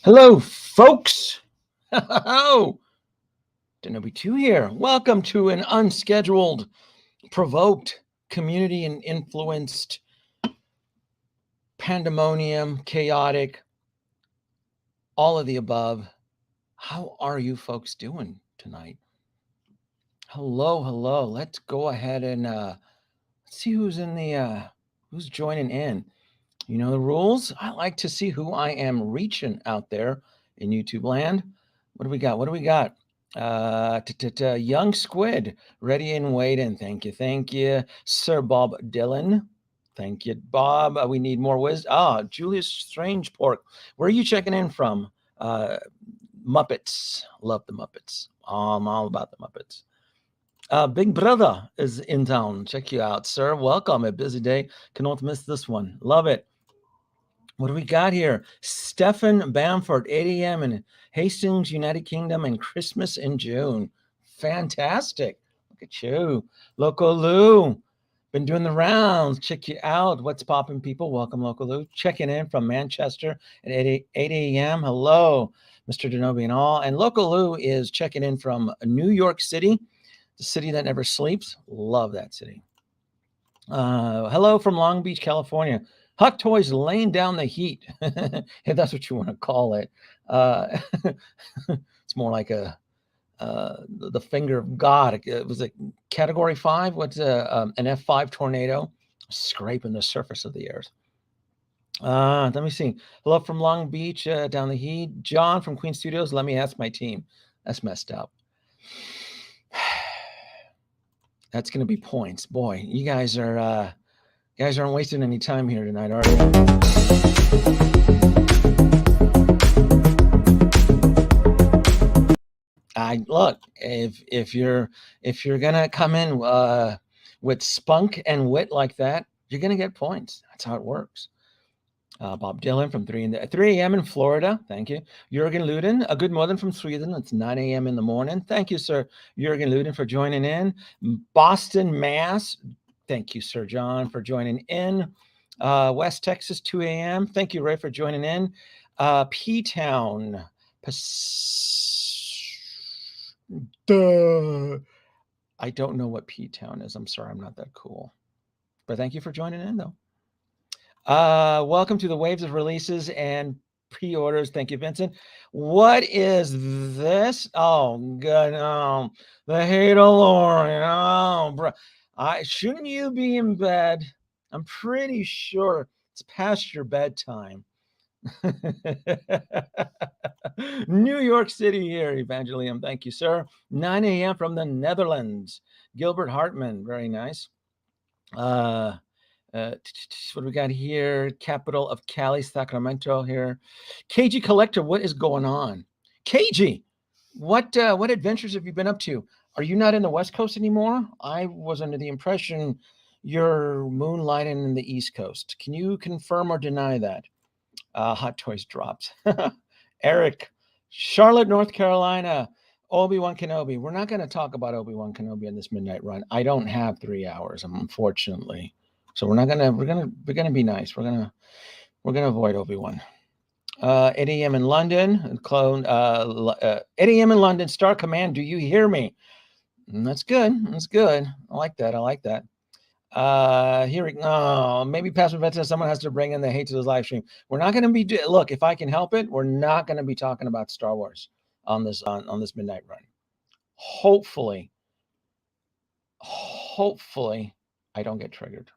Hello, folks. Oh, Denobi 2 here. Welcome to an unscheduled, provoked, community and influenced, pandemonium, chaotic, all of the above. How are you folks doing tonight? Hello, hello. Let's go ahead and let's see who's joining in. You know the rules. I like to see who I am reaching out there in YouTube land. What do we got? What do we got? Young Squid, ready and waiting. Thank you, Sir Bob Dylan. Thank you, Bob. We need more wisdom. Julius Strange Pork. Where are you checking in from? Uh, Muppets. Love the Muppets. I'm all about the Muppets. Big Brother is in town. Check you out, sir. Welcome. A busy day. Cannot miss this one. Love it. What do we got here? Stephen Bamford, 8 a.m. in Hastings, United Kingdom, and Christmas in June. Fantastic. Look at you. Loco Lou. Been doing the rounds. Check you out. What's popping, people? Welcome, Local Lou. Checking in from Manchester at 8 a.m. Hello, Mr. Denobi and all. And Local Lou is checking in from New York City, the city that never sleeps. Love that city. Hello from Long Beach, California. Hot Toys laying down the heat, if that's what you want to call it. It's more like the finger of God. It was a Category 5. What's an F5 tornado scraping the surface of the earth? Let me see. Hello from Long Beach, down the heat. John from Queen Studios. Let me ask my team. That's messed up. That's going to be points. Boy, you guys aren't wasting any time here tonight, are you? Look, if you're gonna come in with spunk and wit like that, you're gonna get points. That's how it works. Bob Dylan from 3 a.m. in Florida. Thank you. Jürgen Luden, a good morning from Sweden. It's 9 a.m. in the morning. Thank you, Sir Jürgen Luden, for joining in. Boston, Mass. Thank you, Sir John, for joining in. West Texas, 2 a.m. Thank you, Ray, for joining in. P-Town. I don't know what P-Town is. I'm sorry, I'm not that cool. But thank you for joining in, though. Welcome to the waves of releases and pre-orders. Thank you, Vincent. What is this? Oh, God. Oh, the Halo Lord. Oh, bro. Shouldn't you be in bed? I'm pretty sure it's past your bedtime. New York City here, Evangelium. Thank you, sir. 9 a.m. from the Netherlands. Gilbert Hartman. Very nice. What do we got here? Capital of Cali, Sacramento here. KG Collector, what is going on? KG, what adventures have you been up to? Are you not in the West Coast anymore? I was under the impression you're moonlighting in the East Coast. Can you confirm or deny that? Hot Toys dropped. Eric, Charlotte, North Carolina. Obi-Wan Kenobi. We're not going to talk about Obi-Wan Kenobi in this midnight run. I don't have 3 hours, unfortunately. So we're gonna be nice. We're gonna avoid Obi-Wan. 8 a.m. in London. Clone. 8 a.m. in London. Star Command. Do you hear me? That's good. That's good. I like that. I like that. Here we go. Maybe past events. Someone has to bring in the hate to this live stream. We're not going to be. Look, if I can help it, we're not going to be talking about Star Wars on this midnight run. Hopefully, I don't get triggered.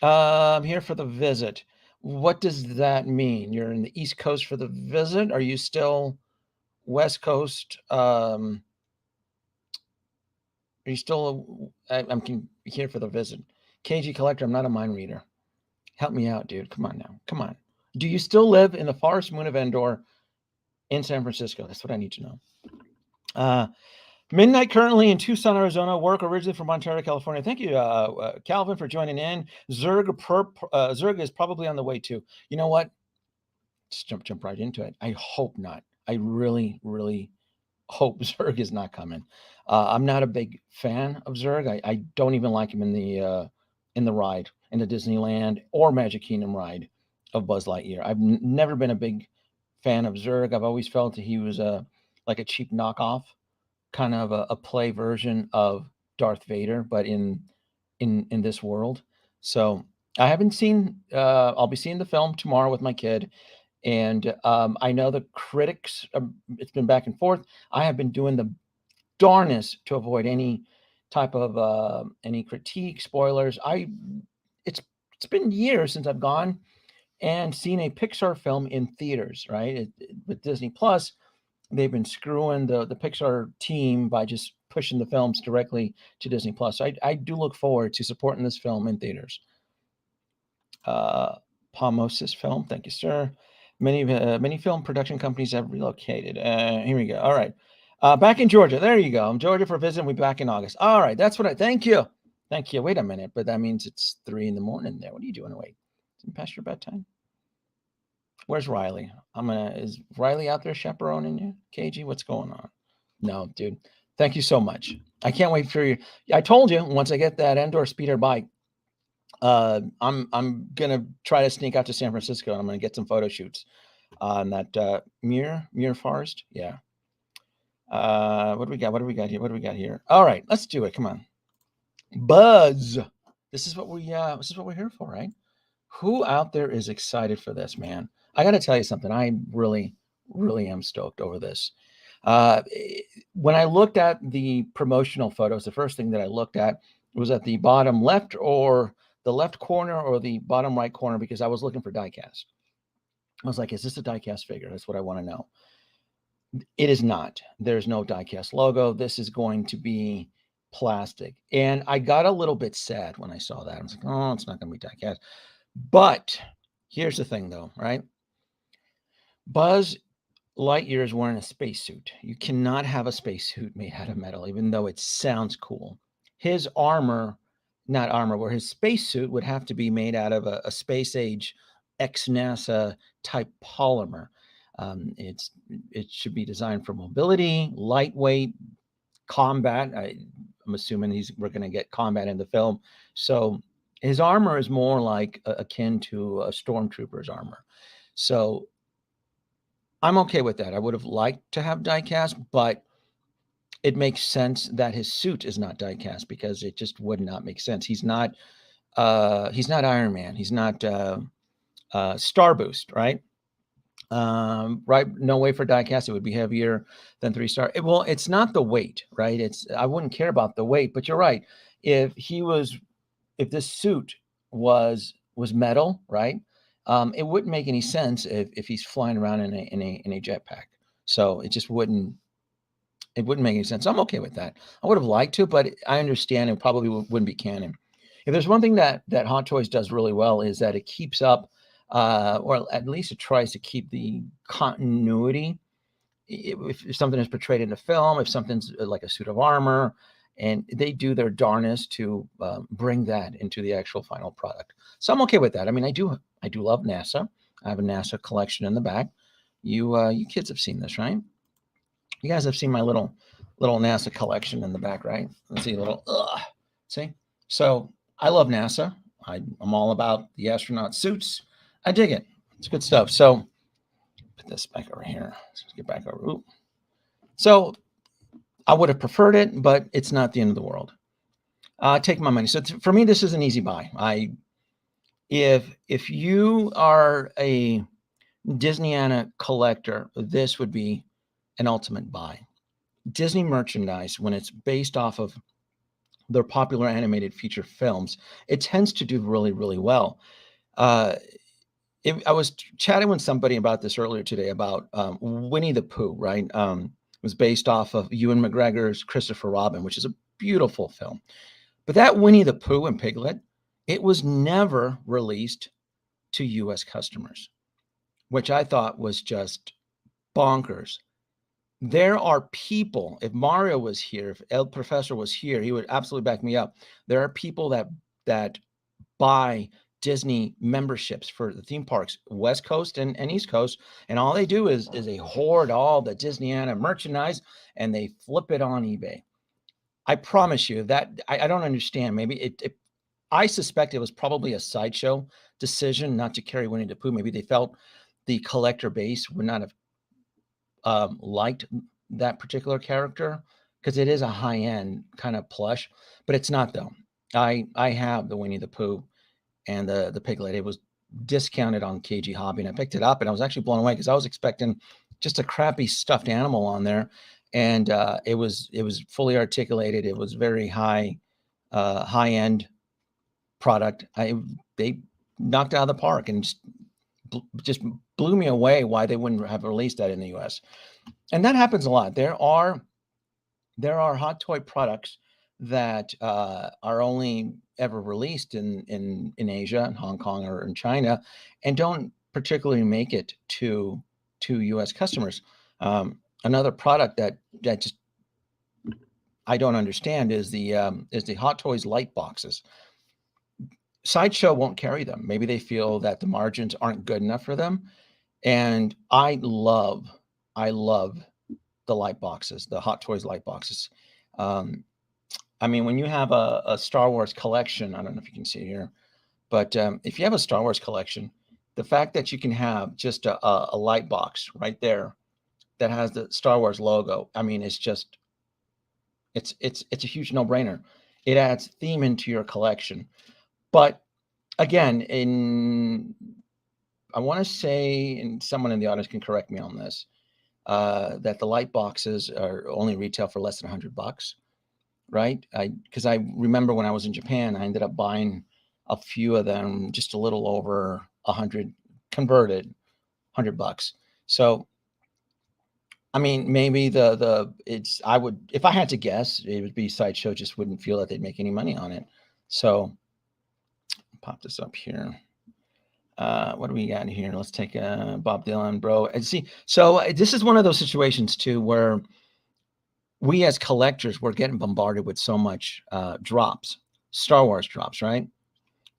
I'm here for the visit. What does that mean? You're in the East Coast for the visit? Are you still West Coast? Are you still? I'm here for the visit. KG Collector, I'm not a mind reader. Help me out, dude. Come on now. Come on. Do you still live in the forest moon of Endor in San Francisco? That's what I need to know. Midnight currently in Tucson, Arizona. Work originally from Ontario, California. Thank you, Calvin, for joining in. Zerg is probably on the way too. You know what? Just jump right into it. I hope not. I really, really hope Zerg is not coming. I'm not a big fan of Zerg. I don't even like him in the ride, in the Disneyland or Magic Kingdom ride of Buzz Lightyear. I've never been a big fan of Zurg. I've always felt that he was like a cheap knockoff, kind of a play version of Darth Vader, but in this world. So I haven't seen. I'll be seeing the film tomorrow with my kid, and I know the critics. It's been back and forth. I have been doing the darnest to avoid any type of any critique, spoilers. It's it's been years since I've gone and seen a Pixar film in theaters. Right, with Disney Plus, they've been screwing the Pixar team by just pushing the films directly to Disney Plus. So I do look forward to supporting this film in theaters. Uh, Pomosis Film, thank you, sir. Many film production companies have relocated. Here we go. All right, back in Georgia. There you go. I'm Georgia for visiting. We'll be back in August. All right, that's what I. Thank you, thank you. Wait a minute, but that means it's 3 a.m. there. What are you doing? Wait, is it past your bedtime? Where's Riley? Is Riley out there chaperoning you? KG, what's going on? No, dude. Thank you so much. I can't wait for you. I told you once I get that Endor speeder bike, I'm gonna try to sneak out to San Francisco and I'm gonna get some photo shoots on that Muir Forest. Yeah. What do we got? What do we got here? What do we got here? All right, let's do it. Come on. Buzz. This is what we're here for, right? Who out there is excited for this, man? I got to tell you something. I really, really am stoked over this. Uh, eh, when I looked at the promotional photos, the first thing that I looked at was at the bottom left or the left corner or the bottom right corner because I was looking for diecast. I was like, is this a diecast figure? That's what I want to know. It is not. There's no diecast logo. This is going to be plastic. And I got a little bit sad when I saw that. I was like, oh, it's not going to be diecast. But here's the thing, though, right? Buzz Lightyear is wearing a spacesuit. You cannot have a spacesuit made out of metal, even though it sounds cool. His armor, not armor, where his spacesuit would have to be made out of a space age ex NASA type polymer. It should be designed for mobility, lightweight, combat. I'm assuming we're going to get combat in the film. So his armor is more like akin to a stormtrooper's armor. So I'm okay with that. I would have liked to have diecast, but it makes sense that his suit is not diecast because it just would not make sense. He's not Iron Man. He's not Star Boost, right? Right, no way for diecast. It would be heavier than 3-star. Well, it's not the weight, right? I wouldn't care about the weight, but you're right. If this suit was metal, right? It wouldn't make any sense if he's flying around in a jetpack. So it wouldn't make any sense. I'm okay with that. I would have liked to, but I understand it probably wouldn't be canon. If there's one thing that Hot Toys does really well is that it keeps up, or at least it tries to keep the continuity. If something is portrayed in a film, if something's like a suit of armor, and they do their darnest to bring that into the actual final product. So I'm okay with that. I mean, I do love NASA. I have a NASA collection in the back. You kids have seen this, right? You guys have seen my little NASA collection in the back, right? Let's see, see. So I love NASA. I'm all about the astronaut suits. I dig it. It's good stuff. So put this back over here. Let's get back over. Ooh. So I would have preferred it, but it's not the end of the world. Take my money. So for me, this is an easy buy. If you are a Disneyana collector, this would be an ultimate buy. Disney merchandise, when it's based off of their popular animated feature films, it tends to do really, really well. I was chatting with somebody about this earlier today about Winnie the Pooh, right? It was based off of Ewan McGregor's Christopher Robin, which is a beautiful film. But that Winnie the Pooh and Piglet, it was never released to U.S. customers, which I thought was just bonkers. There are people, if Mario was here, if El Professor was here, he would absolutely back me up. There are people that buy Disney memberships for the theme parks, West Coast and East Coast, and all they do is they hoard all the Disneyana merchandise and they flip it on eBay. I promise you that I don't understand. Maybe I suspect it was probably a Sideshow decision not to carry Winnie the Pooh. Maybe they felt the collector base would not have liked that particular character because it is a high-end kind of plush, but it's not though. I have the Winnie the Pooh and the Piglet. It was discounted on KG Hobby, and I picked it up, and I was actually blown away because I was expecting just a crappy stuffed animal on there, and it was fully articulated. It was very high-end product. They knocked it out of the park and just blew me away why they wouldn't have released that in the US. And that happens a lot. There are hot toy products that are only ever released in Asia, in Hong Kong, or in China, and don't particularly make it to U.S. customers. Another product that just I don't understand is the Hot Toys light boxes. Sideshow won't carry them. Maybe they feel that the margins aren't good enough for them. And I love the light boxes, the Hot Toys light boxes. I mean, when you have a Star Wars collection, I don't know if you can see it here, but if you have a Star Wars collection, the fact that you can have just a light box right there that has the Star Wars logo, I mean, it's a huge no-brainer. It adds theme into your collection. But again, I want to say, and someone in the audience can correct me on this, that the light boxes are only retail for less than $100, right? Because I remember when I was in Japan, I ended up buying a few of them, just a little over 100 converted, $100. So, I mean, maybe I would, if I had to guess, it would be Sideshow just wouldn't feel that they'd make any money on it. So, pop this up here. What do we got here? Let's take Bob Dylan, bro. And see, so this is one of those situations too where we as collectors, we're getting bombarded with so much drops, Star Wars drops, right?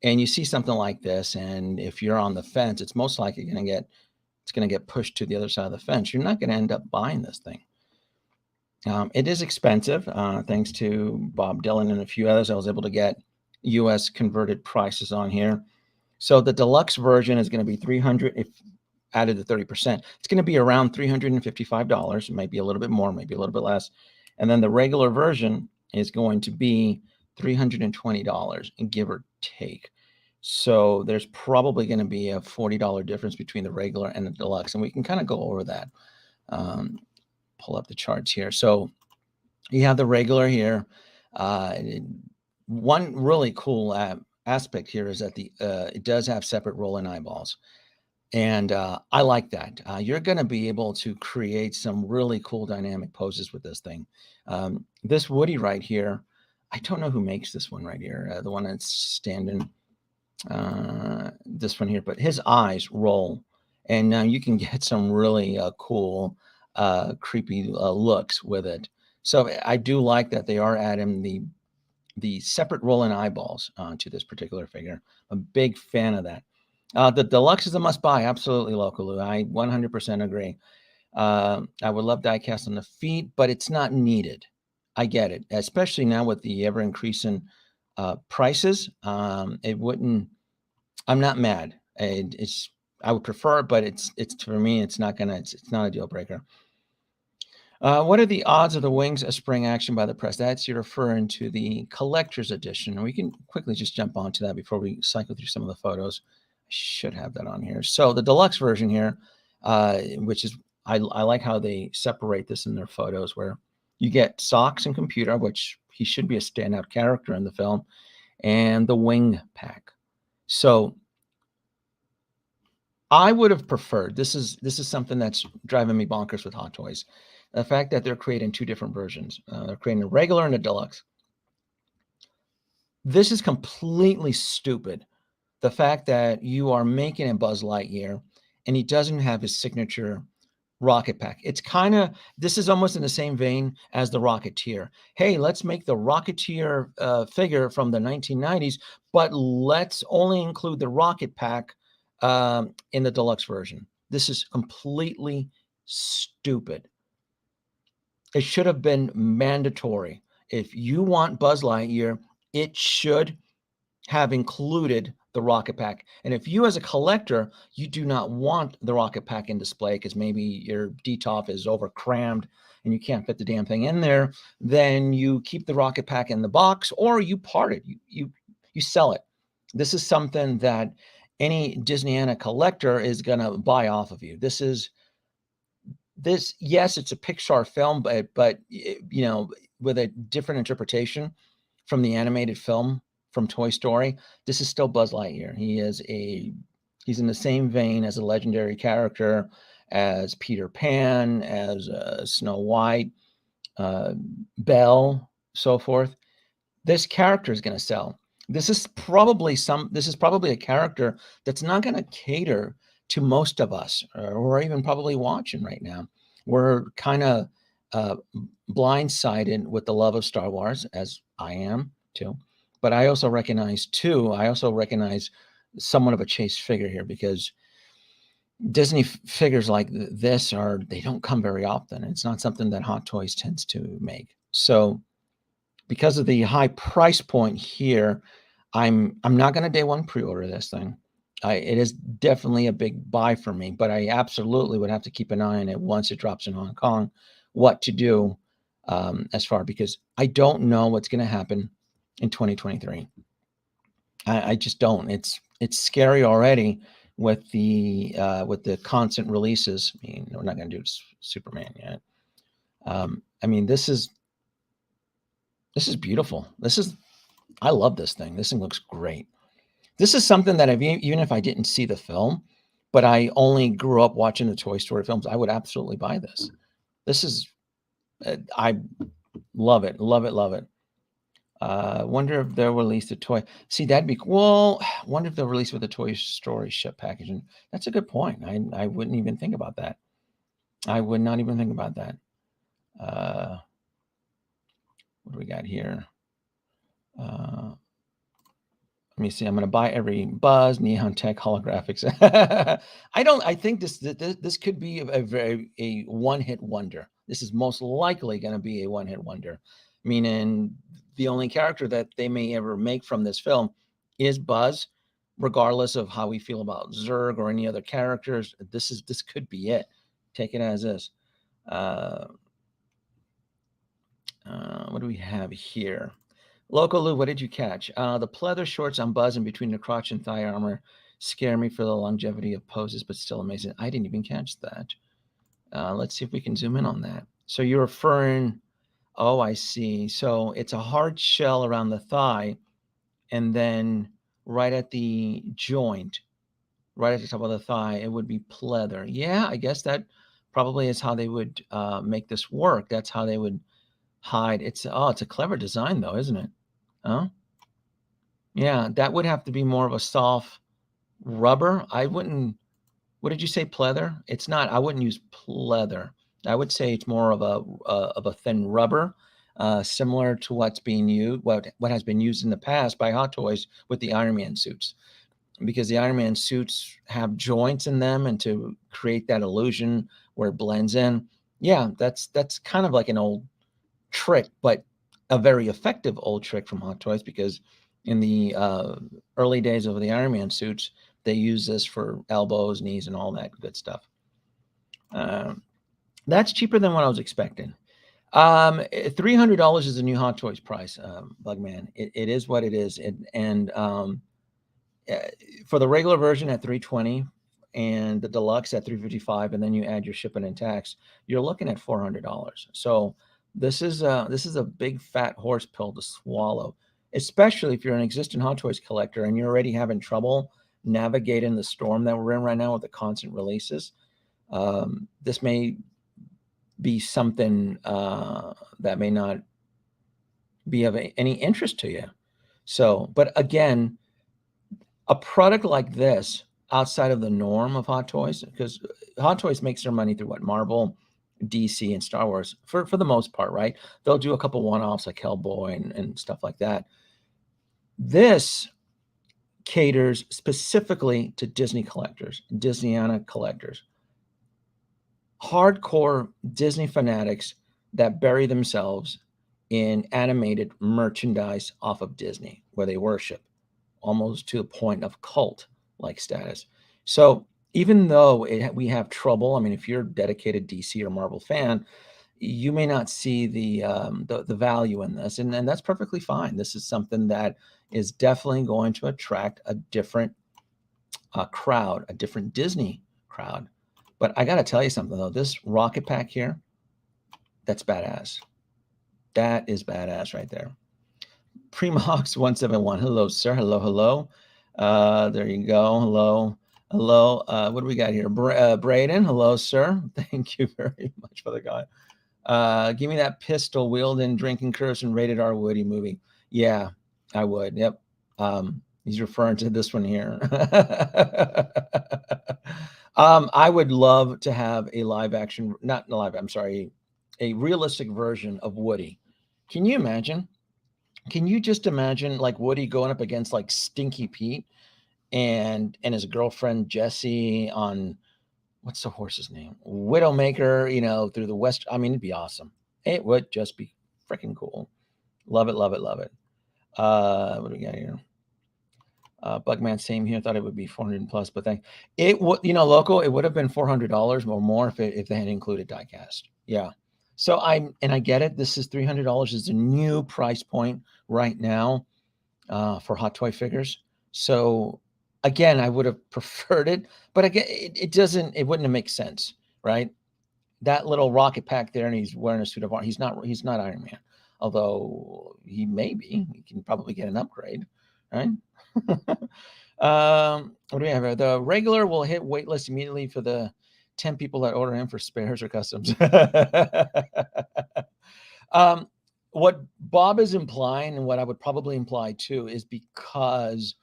And you see something like this, and if you're on the fence, it's most likely going to get pushed to the other side of the fence. You're not going to end up buying this thing. It is expensive. Thanks to Bob Dylan and a few others, I was able to get U.S. converted prices on here. So the deluxe version is going to be $300. If added the 30%, it's going to be around $355. It might be a little bit more, maybe a little bit less. And then the regular version is going to be $320, and give or take. So there's probably going to be a $40 difference between the regular and the deluxe, and we can kind of go over that. Pull up the charts here. So you have the regular here. One really cool aspect here is that it does have separate roll-in eyeballs, and I like that. You're going to be able to create some really cool dynamic poses with this thing. This Woody right here, I don't know who makes this one right here, the one that's standing, this one here, but his eyes roll, and now you can get some really cool, creepy looks with it. So I do like that they are adding the separate roll-in eyeballs to this particular figure. I'm a big fan of that. The deluxe is a must-buy, absolutely, Local. I 100% agree. I would love diecast on the feet, but it's not needed. I get it, especially now with the ever-increasing prices. It wouldn't. I'm not mad. I would prefer it, but it's for me. It's not a deal breaker. What are the odds of the wings a spring action by the press? That's you're referring to the collector's edition. And we can quickly just jump onto that before we cycle through some of the photos. I should have that on here. So the deluxe version here, which is, I like how they separate this in their photos, where you get Socks and Computer, which he should be a standout character in the film, and the wing pack. So I would have preferred, this is something that's driving me bonkers with Hot Toys. The fact that they're creating two different versions. They're creating a regular and a deluxe. This is completely stupid. The fact that you are making a Buzz Lightyear and he doesn't have his signature rocket pack. It's kind of, this is almost in the same vein as the Rocketeer. Hey, let's make the Rocketeer figure from the 1990s, but let's only include the rocket pack in the deluxe version. This is completely stupid. It should have been mandatory. If you want Buzz Lightyear, it should have included the the rocket pack. And if you as a collector, you do not want the rocket pack in display because maybe your DTOF is over crammed and you can't fit the damn thing in there, then you keep the rocket pack in the box or you part it. You sell it. This is something that any Disneyana collector is going to buy off of you. Yes, it's a Pixar film, but you know, with a different interpretation from the animated film from Toy Story. This is still Buzz Lightyear. He's in the same vein as a legendary character, as Peter Pan, as Snow White, uh, Belle, so forth. This character is going to sell. This is probably a character that's not going to cater to most of us, or even probably watching right now. We're kind of uh, blindsided with the love of Star Wars, as I am too. But I also recognize somewhat of a chase figure here because Disney figures like this they don't come very often. It's not something that Hot Toys tends to make. So because of the high price point here, I'm not going to day one pre-order this thing. It is definitely a big buy for me, but I absolutely would have to keep an eye on it once it drops in Hong Kong, what to do as far because I don't know what's going to happen in 2023. I just don't. It's scary already with the constant releases. I mean, we're not going to do Superman yet. I mean, this is beautiful. I love this thing. This thing looks great. This is something that even if I didn't see the film, but I only grew up watching the Toy Story films, I would absolutely buy this. This is, I love it, love it, love it. Wonder if they'll release the toy. See, that'd be well. Wonder if they'll release with the Toy Story ship packaging. That's a good point. I wouldn't even think about that. I would not even think about that. What do we got here? Let me see. I'm going to buy every Buzz, Neon Tech, holographics. I think this could be a one-hit wonder. This is most likely going to be a one-hit wonder, meaning the only character that they may ever make from this film is Buzz, regardless of how we feel about Zurg or any other characters. This could be it. Take it as is. What do we have here? Local Lou, what did you catch? The pleather shorts on Buzz in between the crotch and thigh armor scare me for the longevity of poses, but still amazing. I didn't even catch that. Let's see if we can zoom in on that. So you're referring, oh, I see. So it's a hard shell around the thigh, and then right at the joint, right at the top of the thigh, it would be pleather. Yeah, I guess that probably is how they would make this work. That's how they would hide. It's a clever design though, isn't it? Oh, yeah, that would have to be more of a soft rubber. I wouldn't. What did you say, pleather? It's not. I wouldn't use pleather. I would say it's more of a thin rubber, similar to what has been used in the past by Hot Toys with the Iron Man suits, because the Iron Man suits have joints in them, and to create that illusion where it blends in. Yeah, that's kind of like an old trick, but a very effective old trick from Hot Toys because in the early days of the Iron Man suits, they use this for elbows, knees, and all that good stuff. That's cheaper than what I was expecting. $300 is the new Hot Toys price, Bugman. It is what it is, and for the regular version at 320 and the deluxe at 355, and then you add your shipping and tax, you're looking at $400. So this is a big fat horse pill to swallow, especially if you're an existing Hot Toys collector and you're already having trouble navigating the storm that we're in right now with the constant releases. This may be something that may not be of any interest to you. So, but again, a product like this outside of the norm of Hot Toys, because Hot Toys makes their money through what? Marvel, DC, and Star Wars for the most part, right? They'll do a couple one-offs like Hellboy and stuff like that. This caters specifically to Disney collectors, Disneyana collectors, hardcore Disney fanatics that bury themselves in animated merchandise off of Disney, where they worship. almost to the point of cult-like status. So even though we have trouble, I mean, if you're a dedicated DC or Marvel fan, you may not see the value in this, and that's perfectly fine. This is something that is definitely going to attract a different crowd, a different Disney crowd. But I got to tell you something though, this rocket pack here, that's badass. That is badass right there. Primox 171. Hello, sir. Hello, hello. There you go. Hello. Hello. What do we got here? Braden. Hello, sir. Thank you very much for the guy. Give me that pistol wielding, drinking curse, rated R Woody movie. Yeah, I would. Yep. He's referring to this one here. I would love to have a live action, not live, I'm sorry, a realistic version of Woody. Can you imagine? Can you just imagine like Woody going up against like Stinky Pete and his girlfriend Jessie on what's the horse's name? Widowmaker, through the West. I mean, it'd be awesome. It would just be freaking cool. Love it, love it, love it. What do we got here? Bugman, same here. Thought it would be 400 plus, but it would, local, it would have been $400 or more if they had included diecast. Yeah. So I get it. This is $300 is a new price point right now for hot toy figures. So again, I would have preferred it, but again, it wouldn't have made sense, right? That little rocket pack there, and he's wearing a suit of armor. He's not Iron Man, although he may be. He can probably get an upgrade, right? What do we have here? The regular will hit waitlist immediately for the 10 people that order him for spares or customs. What Bob is implying, and what I would probably imply too, is because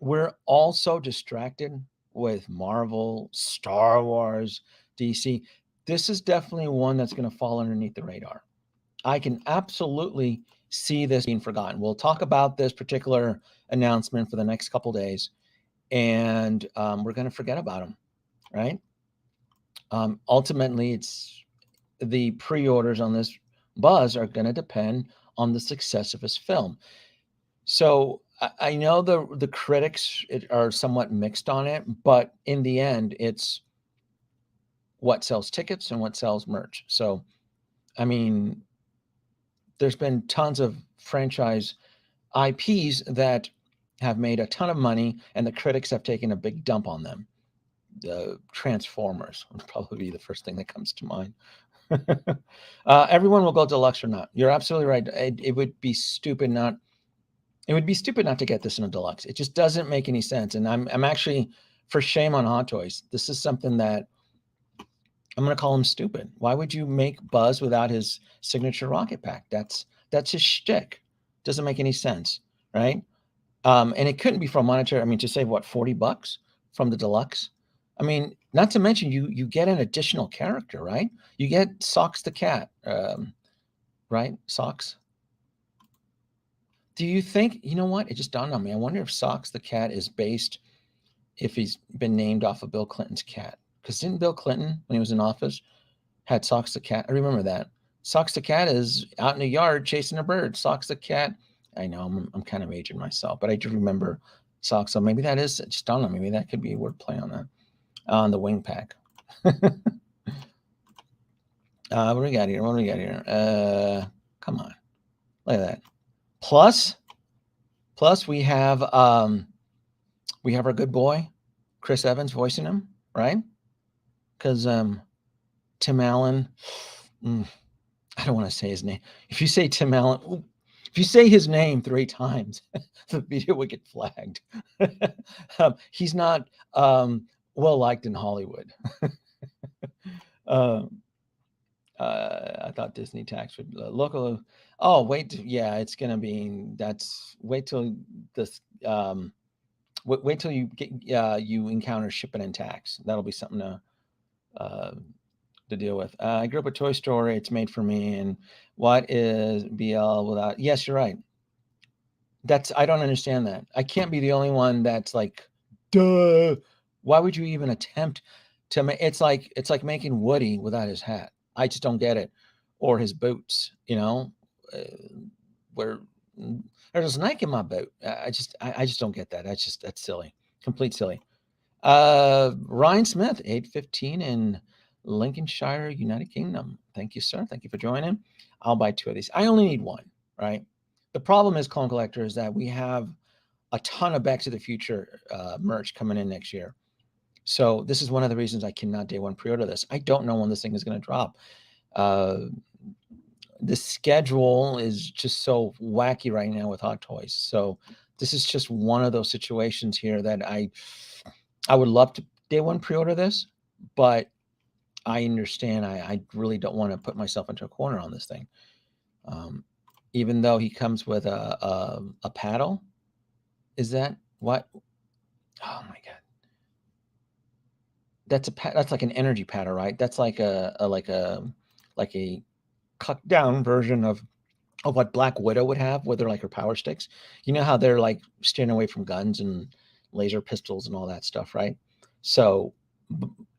we're all so distracted with Marvel, Star Wars, DC. This is definitely one that's going to fall underneath the radar. I can absolutely see this being forgotten. We'll talk about this particular announcement for the next couple days, and we're going to forget about them, right? Ultimately, it's the pre-orders on this buzz are going to depend on the success of his film. So I know the critics are somewhat mixed on it, but in the end, it's what sells tickets and what sells merch. So, I mean, there's been tons of franchise IPs that have made a ton of money, and the critics have taken a big dump on them. The Transformers would probably be the first thing that comes to mind. Everyone will go deluxe or not. You're absolutely right. It would be stupid not. It would be stupid not to get this in a deluxe. It just doesn't make any sense. And I'm actually, for shame on Hot Toys, this is something that I'm going to call him stupid. Why would you make Buzz without his signature rocket pack? That's his shtick. Doesn't make any sense, right? And it couldn't be from monetary. I mean, to save what, $40 from the deluxe? I mean, not to mention you get an additional character, right? You get Socks the cat, right? Socks. Do you think, you know what? It just dawned on me. I wonder if Socks the cat is based, if he's been named off of Bill Clinton's cat. Because didn't Bill Clinton, when he was in office, had Socks the cat? I remember that. Socks the cat is out in the yard chasing a bird. Socks the cat. I know I'm kind of aging myself, but I do remember Socks. So maybe that is just dawned on me. Maybe that could be a wordplay on that. On the wing pack. What do we got here? What do we got here? Come on. Look at that. Plus we have our good boy, Chris Evans voicing him, right? Because Tim Allen, I don't want to say his name. If you say Tim Allen, if you say his name 3 times, the video would get flagged. He's not well liked in Hollywood. I thought Disney tax would local. Oh, wait, yeah, it's gonna be. Wait till this. Wait till you get you encounter shipping and tax. That'll be something to deal with. I grew up with Toy Story. It's made for me. And what is BL without? Yes, you're right. I don't understand that. I can't be the only one that's like, duh. Why would you even attempt to make? It's like making Woody without his hat. I just don't get it, or his boots. Where There's a snake in my boot. I just don't get that. That's silly. Complete silly. Ryan Smith, 815 in Lincolnshire, United Kingdom. Thank you, sir. Thank you for joining. I'll buy 2 of these. I only need 1, right? The problem is, Clone Collector, is that we have a ton of Back to the Future merch coming in next year. So this is one of the reasons I cannot day one pre-order this. I don't know when this thing is going to drop. The schedule is just so wacky right now with Hot Toys. So this is just one of those situations here that I would love to day one pre-order this, but I understand I really don't want to put myself into a corner on this thing. Even though he comes with a paddle. Is that what? Oh my God. That's like an energy paddle, right? That's like a cut down version of what Black Widow would have, where they're like her power sticks. You know how they're like staying away from guns and laser pistols and all that stuff, right? So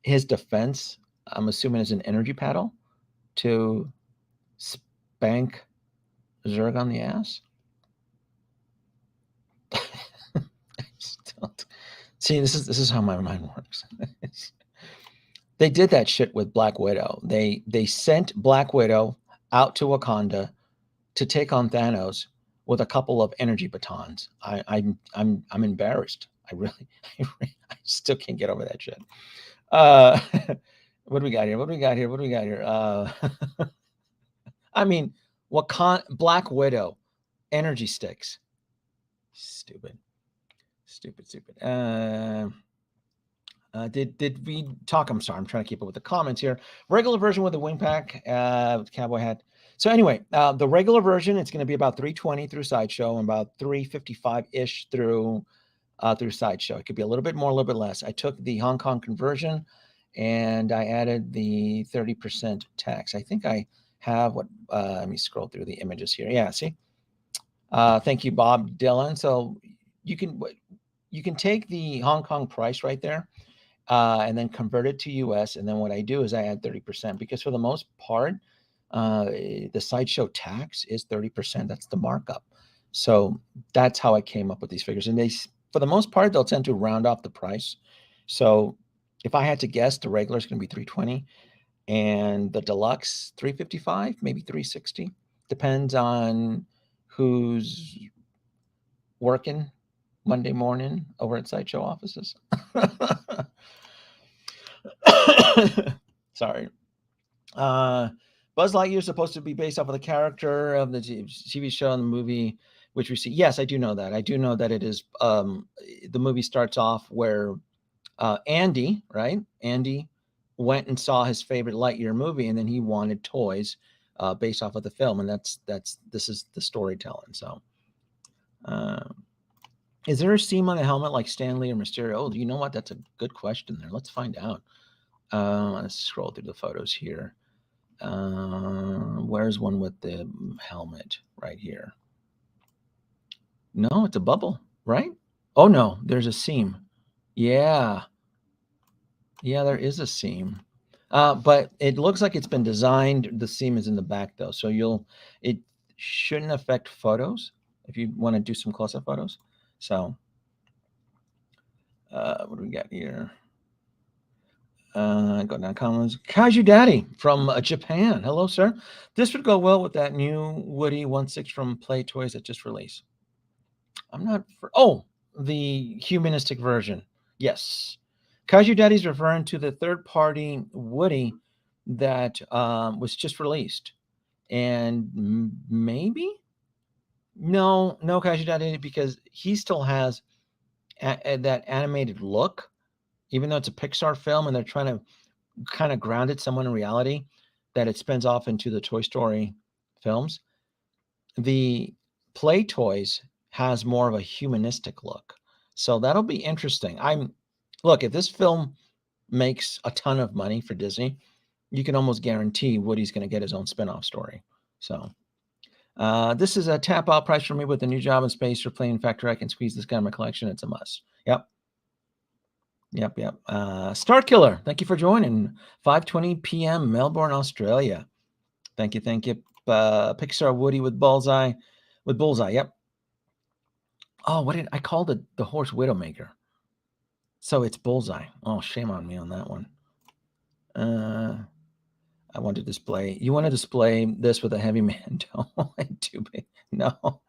his defense, I'm assuming, is an energy paddle to spank Zurg on the ass. See, this is how my mind works. They did that shit with Black Widow. They sent Black Widow out to Wakanda to take on Thanos with a couple of energy batons. I'm embarrassed. I still can't get over that shit. What do we got here? I mean, Black Widow energy sticks. Stupid. Did we talk? I'm sorry, I'm trying to keep up with the comments here. Regular version with the wing pack, with cowboy hat. So anyway, the regular version, it's going to be about $320 through Sideshow and about $355-ish through Sideshow. It could be a little bit more, a little bit less. I took the Hong Kong conversion and I added the 30% tax. I think I have what, let me scroll through the images here. Yeah, see? Thank you, Bob Dylan. So you can take the Hong Kong price right there and then convert it to US. And then what I do is I add 30%, because for the most part, the Sideshow tax is 30%. That's the markup. So that's how I came up with these figures. And for the most part, they'll tend to round off the price. So if I had to guess, the regular is going to be $320 and the deluxe $355, maybe $360. Depends on who's working Monday morning over at Sideshow offices. Sorry. Buzz Lightyear is supposed to be based off of the character of the TV show and the movie, which we see. Yes, I do know that. I do know that it is. The movie starts off where Andy, right? Andy went and saw his favorite Lightyear movie, and then he wanted toys based off of the film, and this is the storytelling. So, is there a seam on the helmet like Stanley or Mysterio? Oh, you know what? That's a good question there. Let's find out. Let's scroll through the photos here. Where's one with the helmet? Right here. No, it's a bubble, right? Oh no, there's a seam. Yeah, there is a seam. But it looks like it's been designed. The seam is in the back though, so it shouldn't affect photos if you want to do some close-up photos. So, what do we got here? Go down comments. Kaiju Daddy from Japan. Hello, sir. This would go well with that new Woody 1/6 from Play Toys that just released. I'm not for. Oh, the humanistic version. Yes. Kaiju Daddy's referring to the third-party Woody that was just released. And maybe? No, Kaiju Daddy, because he still has that animated look, even though it's a Pixar film and they're trying to kind of ground it somewhat in reality, that it spins off into the Toy Story films. The Play Toys has more of a humanistic look. So that'll be interesting. Look, if this film makes a ton of money for Disney, you can almost guarantee Woody's going to get his own spin-off story. So this is a tap out price for me with a new job in space for playing factor. I can squeeze this guy in my collection. It's a must. Yep. Star Killer, thank you for joining. 5:20 p.m. Melbourne, Australia. Thank you. Pixar Woody with bullseye. Yep. Oh, what did I call the horse Widowmaker? So it's Bullseye. Oh, shame on me on that one. I want to display. You want to display this with a heavy mantle? Too big. No.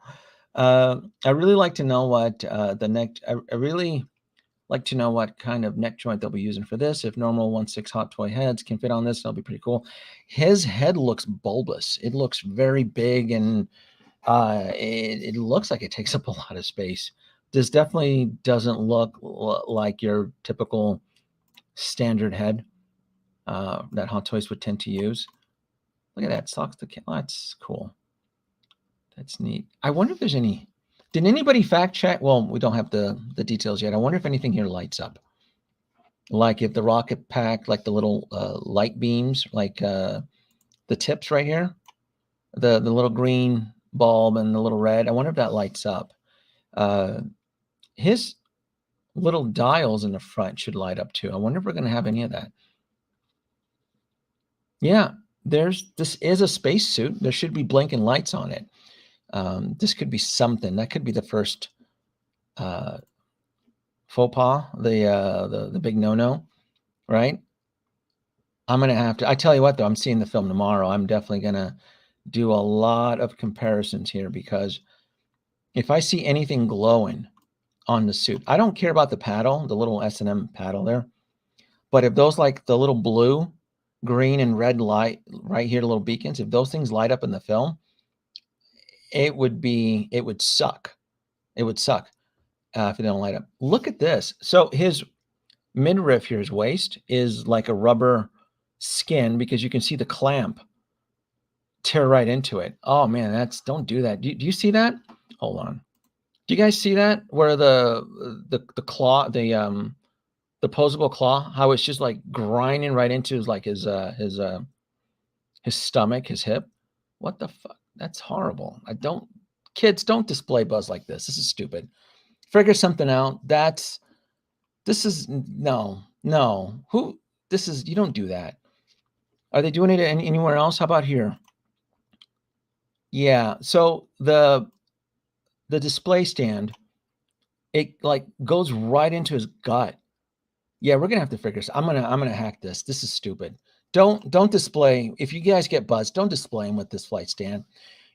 I really like to know what the neck. I really like to know what kind of neck joint they'll be using for this. If normal 1/6 Hot Toy heads can fit on this, that'll be pretty cool. His head looks bulbous. It looks very big, and it looks like it takes up a lot of space. This definitely doesn't look like your typical standard head that Hot Toys would tend to use. Look at that. Socks the cat. Oh, that's cool. That's neat. I wonder if there's any. Did anybody fact check? Well, we don't have the details yet. I wonder if anything here lights up. Like if the rocket pack, like the little light beams, like the tips right here, the little green bulb and the little red. I wonder if that lights up. His little dials in the front should light up too. I wonder if we're going to have any of that. Yeah, this is a spacesuit. There should be blinking lights on it. This could be something. That could be the first faux pas, the big no-no, right? I'm gonna have to. I tell you what, though, I'm seeing the film tomorrow. I'm definitely gonna do a lot of comparisons here because if I see anything glowing on the suit, I don't care about the paddle, the little S&M paddle there. But if those like the little blue, green, and red light right here, the little beacons, if those things light up in the film, it would suck. It would suck if it don't light up. Look at this. So his midriff here, his waist, is like a rubber skin because you can see the clamp tear right into it. Oh man, don't do that. Do you see that? Hold on. Do you guys see that? Where the claw, the posable claw, how it's just like grinding right into his stomach, his hip. What the fuck? That's horrible. Kids, don't display Buzz like this. This is stupid. Figure something out. This is no. You don't do that. Are they doing it anywhere else? How about here? Yeah. So the display stand, it like goes right into his gut. Yeah, we're gonna have to figure this. I'm gonna hack this. This is stupid. Don't display. If you guys get Buzz, don't display him with this flight stand.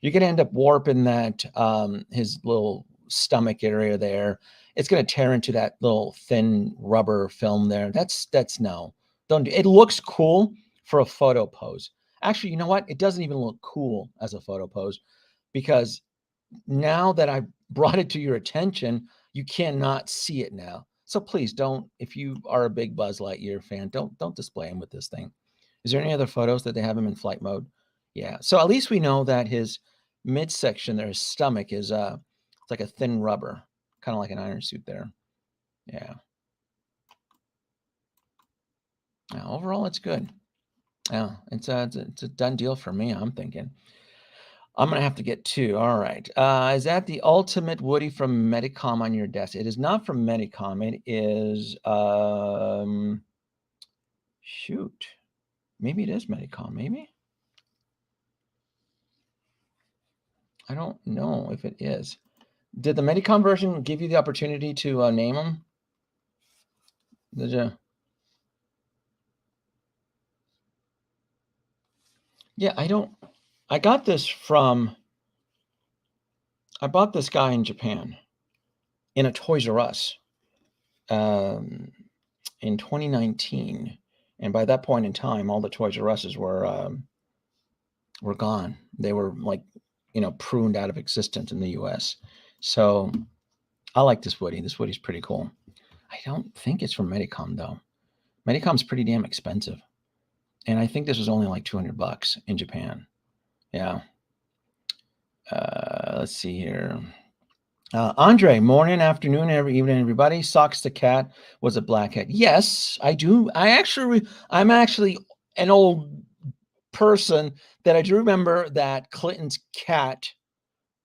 You're gonna end up warping that his little stomach area there. It's gonna tear into that little thin rubber film there. That's no. Don't do it. Looks cool for a photo pose. Actually, you know what? It doesn't even look cool as a photo pose because now that I brought it to your attention, you cannot see it now. So please don't, if you are a big Buzz Lightyear fan, don't display him with this thing. Is there any other photos that they have him in flight mode? Yeah. So at least we know that his midsection there, his stomach is it's like a thin rubber, kind of like an iron suit there. Yeah. Now, overall, it's good. Yeah, it's a done deal for me. I'm thinking. I'm gonna have to get two. All right. Is that the ultimate Woody from Medicom on your desk? It is not from Medicom. It is shoot. Maybe it is Medicom. Maybe. I don't know if it is. Did the Medicom version give you the opportunity to name them? Did you? Yeah, I don't. I got this from. I bought this guy in Japan in a Toys R Us. Um, in 2019, and by that point in time, all the Toys R Us's were gone. They were like, pruned out of existence in the U.S. So I like this Woody. This Woody's pretty cool. I don't think it's from Medicom though. Medicom's pretty damn expensive, and I think this was only like $200 in Japan. Yeah. Let's see here. Andre, morning, afternoon, every evening, everybody. Socks the cat was a black cat. Yes, I do. I'm actually an old person that I do remember that Clinton's cat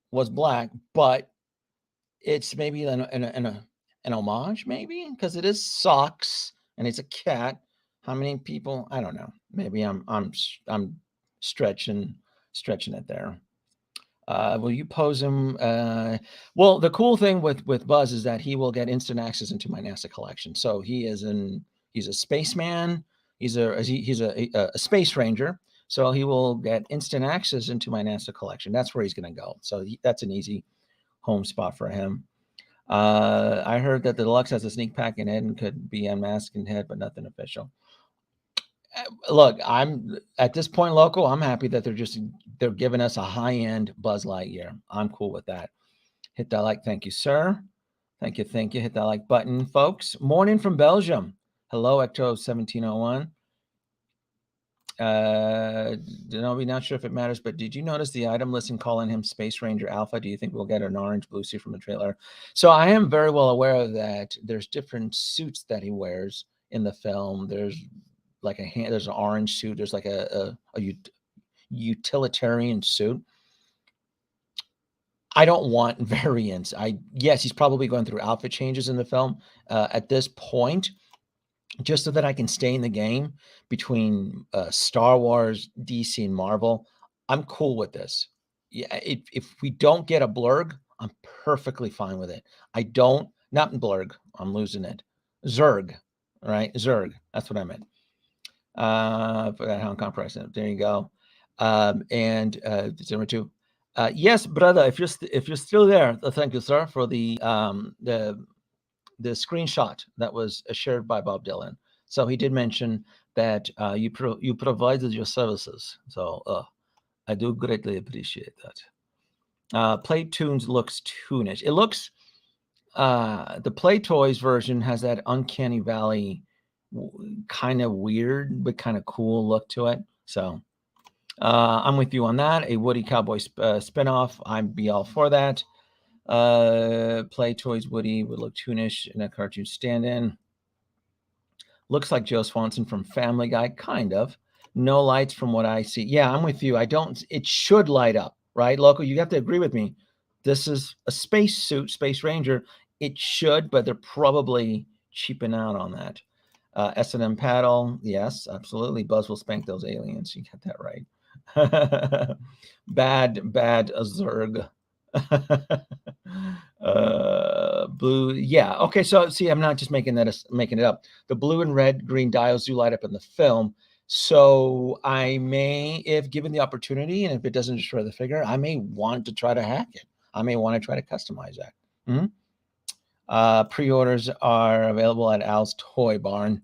was black, but it's maybe an homage, maybe because it is socks and it's a cat. How many people? I don't know. Maybe I'm stretching it there. Will you pose him? Well, the cool thing with Buzz is that he will get instant access into my NASA collection. So he's a spaceman. He's a space ranger. So he will get instant access into my NASA collection. That's where he's going to go. So that's an easy home spot for him. I heard that the Deluxe has a sneak pack in it and could be unmasked in head, but nothing official. Look, I'm at this point, local. I'm happy that they're giving us a high end Buzz Lightyear. I'm cool with that. Hit that like, thank you, sir. Thank you, thank you. Hit that like button, folks. Morning from Belgium. Hello, Ecto 1701. We're not sure if it matters, but did you notice the item listing calling him Space Ranger Alpha? Do you think we'll get an orange blue suit from the trailer? So I am very well aware that there's different suits that he wears in the film. There's like there's an orange suit. There's like a utilitarian suit. I don't want variants. Yes, he's probably going through outfit changes in the film at this point, just so that I can stay in the game between Star Wars, DC, and Marvel. I'm cool with this. Yeah, if we don't get a blurg, I'm perfectly fine with it. Not blurg. I'm losing it. Zerg, right? Zerg. That's what I meant. For that Hong Kong president. There you go. And number two. Yes, brother. If you're still there, thank you, sir, for the screenshot that was shared by Bob Dylan. So he did mention that you provided your services. So I do greatly appreciate that. Play Tunes looks toonish. It looks the Play Toys version has that Uncanny Valley kind of weird but kind of cool look to it. So I'm with you on that. A Woody Cowboy spinoff. I'd be all for that. Play Toys Woody would look toonish in a cartoon stand-in. Looks like Joe Swanson from Family Guy, kind of. No lights from what I see. Yeah, I'm with you. It should light up, right? Local, you have to agree with me. This is a space suit, Space Ranger. It should, but they're probably cheaping out on that. S&M paddle, yes, absolutely. Buzz will spank those aliens. You get that right. bad Zerg. Blue, yeah. Okay, so see, I'm not just making it up. The blue and red green dials do light up in the film. So I may, if given the opportunity, and if it doesn't destroy the figure, I may want to try to hack it. I may want to try to customize that. Pre-orders are available at Al's Toy Barn.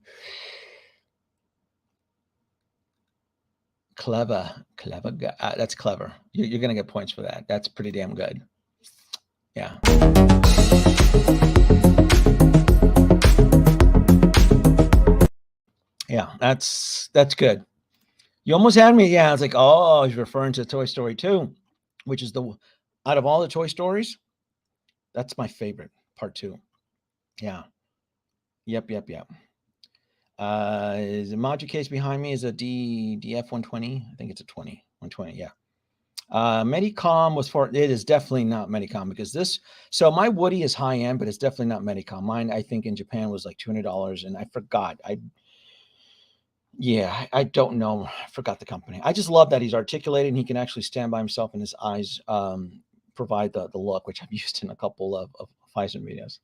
Clever. That's clever. You're going to get points for that. That's pretty damn good. Yeah. Yeah, that's good. You almost had me. Yeah, I was like, oh, he's referring to Toy Story 2, which is out of all the Toy Stories, that's my favorite, part 2. Yeah. Yep. The module case behind me is a DF120. I think it's a 120. Yeah. Medicom it is definitely not Medicom because so my Woody is high end, but it's definitely not Medicom. Mine, I think in Japan was like $200 and I forgot. I don't know. I forgot the company. I just love that he's articulated and he can actually stand by himself and his eyes provide the look, which I've used in a couple of Pfizer videos.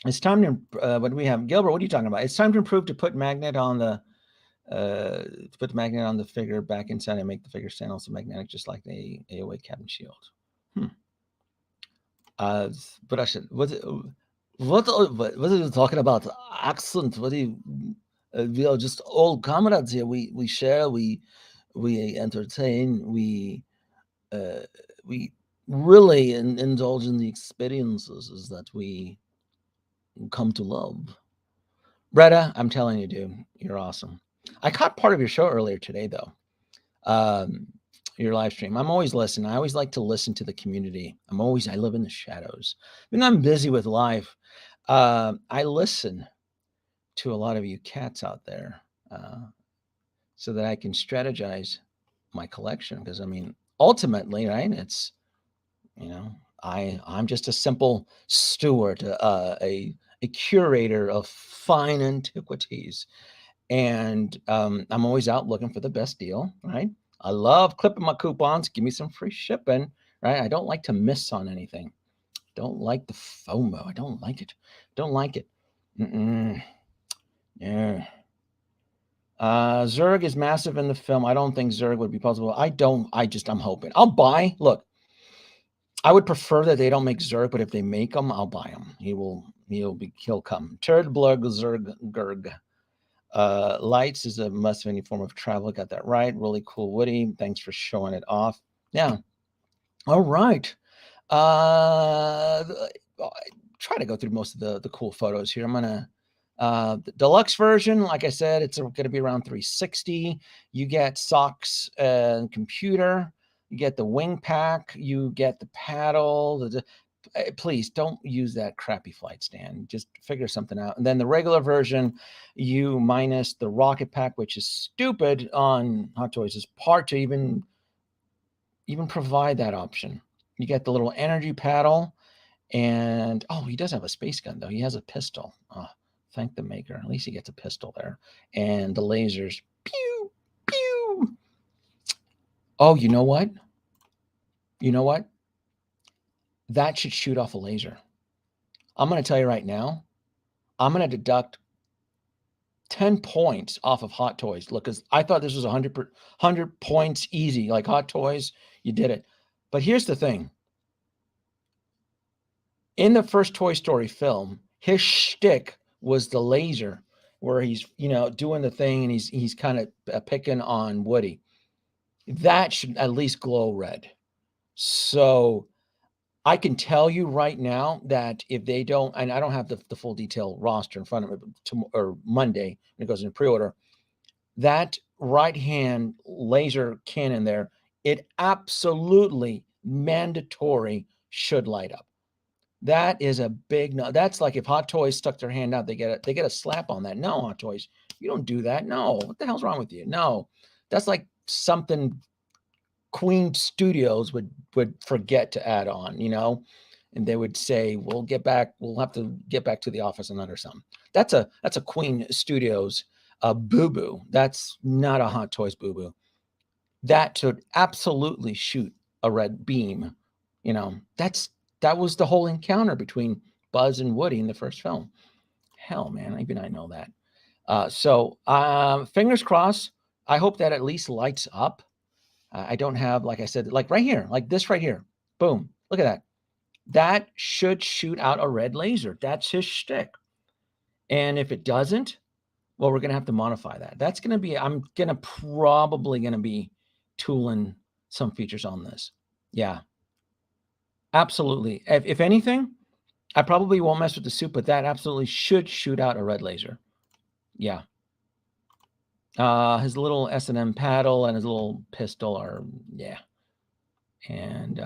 It's time to, what do we have? Gilbert, what are you talking about? It's time to improve to put magnet on the figure back inside and make the figure stand also magnetic, just like the AOA cabin shield. But I said, what are you talking about? Accent? What do you? We are just old comrades here. We share. We entertain. We really indulge in the experiences that we come to love. Bretta, I'm telling you, dude, you're awesome. I caught part of your show earlier today, though. Your live stream. I'm always listening. I always like to listen to the community. I live in the shadows. When I'm busy with life, I listen to a lot of you cats out there so that I can strategize my collection. Because, I mean, ultimately, right, it's, I'm just a simple steward, a curator of fine antiquities. And I'm always out looking for the best deal, right? I love clipping my coupons. Give me some free shipping, right? I don't like to miss on anything. Don't like the FOMO. I don't like it. Don't like it. Mm-mm. Yeah. Zurg is massive in the film. I don't think Zurg would be possible. I'm hoping. I'll buy. Look, I would prefer that they don't make Zurg, but if they make them, I'll buy him. He'll come. Turd Blurg Zurg Gurg. Lights is a must of any form of travel. Got that right. Really cool, Woody. Thanks for showing it off. Yeah. All right. Uh, try to go through most of the cool photos here. I'm gonna the deluxe version, like I said, it's going to be around 360. You get socks and computer. You get the wing pack. You get the paddle. Please don't use that crappy flight stand. Just figure something out. And then the regular version, you minus the rocket pack, which is stupid on Hot Toys' part to even provide that option. You get the little energy paddle, and he does have a space gun though. He has a pistol. Oh, thank the maker. At least he gets a pistol there. And the lasers. Pew, pew. Oh, you know what? You know what? That should shoot off a laser. I'm going to tell you right now, I'm going to deduct 10 points off of Hot Toys. Look, because I thought this was 100 points easy. Like Hot Toys, you did it. But here's the thing. In the first Toy Story film, his shtick was the laser, where he's doing the thing and he's kind of picking on Woody. That should at least glow red. So I can tell you right now that if they don't, and I don't have the full detail roster in front of me, or Monday when it goes into pre-order, that right hand laser cannon there, it absolutely mandatory should light up. That is a big no. That's like if Hot Toys stuck their hand out, they get a slap on that. No, Hot Toys, you don't do that. No, what the hell's wrong with you? No, that's like something Queen Studios would forget to add on, and they would say, we'll have to get back to the office and under something. That's a Queen Studios boo-boo. That's not a Hot Toys boo-boo. That should absolutely shoot a red beam. That was the whole encounter between Buzz and Woody in the first film. Hell, man, even I know that. So fingers crossed. I hope that at least lights up. I don't have, like I said, like right here, like this right here. Boom. Look at that. That should shoot out a red laser. That's his shtick. And if it doesn't, well, we're going to have to modify that. I'm probably going to be tooling some features on this. Yeah, absolutely. If anything, I probably won't mess with the suit, but that absolutely should shoot out a red laser. Yeah. His little S&M paddle and his little pistol are, yeah. And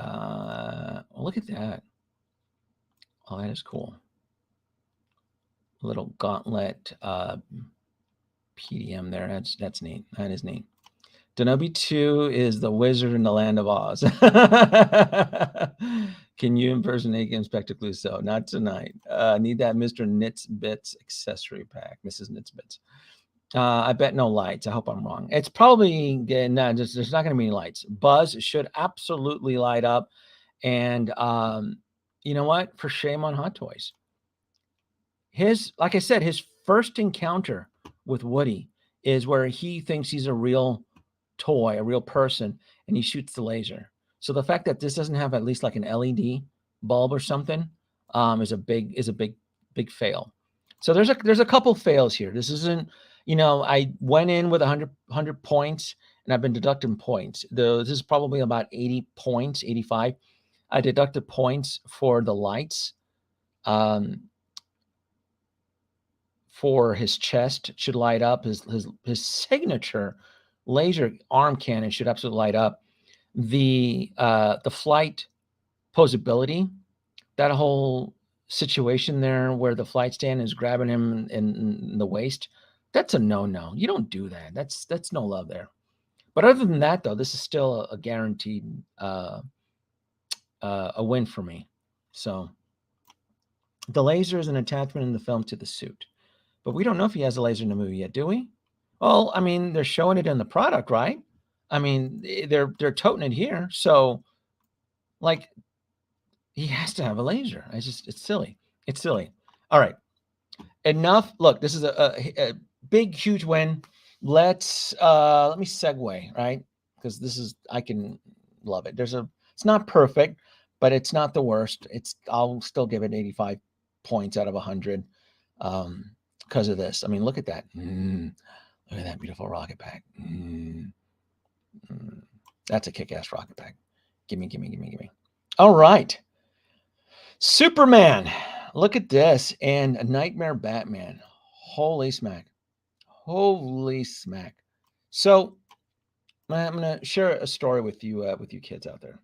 look at that. Oh, that is cool. Little gauntlet PDM there. That's neat. That is neat. Denobi 2 is the wizard in the land of Oz. Can you impersonate Inspector Clouseau? Not tonight. Need that Mr. Knitsbits accessory pack. Mrs. Knitsbits. I bet no lights. I hope I'm wrong. It's probably there's not going to be any lights. Buzz should absolutely light up. And you know what? For shame on Hot Toys. Like I said, his first encounter with Woody is where he thinks he's a real toy, a real person, and he shoots the laser. So the fact that this doesn't have at least like an LED bulb or something is a big fail. So there's a couple fails here. This isn't, I went in with 100 points and I've been deducting points. This is probably about 80 points, 85. I deducted points for the lights. For his chest should light up. His signature laser arm cannon should absolutely light up. The flight posability, that whole situation there where the flight stand is grabbing him in the waist, that's a no. You don't do that. That's no love there. But other than that, though, this is still a guaranteed a win for me. So the laser is an attachment in the film to the suit. But we don't know if he has a laser in the movie yet, do we? Well, I mean, they're showing it in the product, right? I mean, they're toting it here, so like he has to have a laser. It's silly. It's silly. All right, enough. Look, this is a big, huge win. Let me segue, right? Because this is I can love it. It's not perfect, but it's not the worst. I'll still give it 85 points out of 100 because of this. I mean, look at that. Look at that beautiful rocket pack. That's a kick-ass rocket pack. Gimme, gimme, gimme, gimme. All right. Superman. Look at this. And a Nightmare Batman. Holy smack. Holy smack. So I'm going to share a story with you kids out there.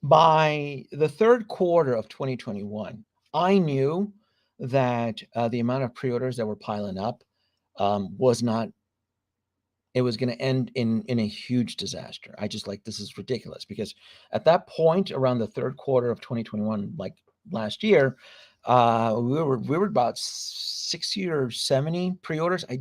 By the third quarter of 2021, I knew that the amount of pre-orders that were piling up was not it was going to end in a huge disaster. I just like this is ridiculous because at that point around the third quarter of 2021, like last year, we were about 60 or 70 pre-orders. I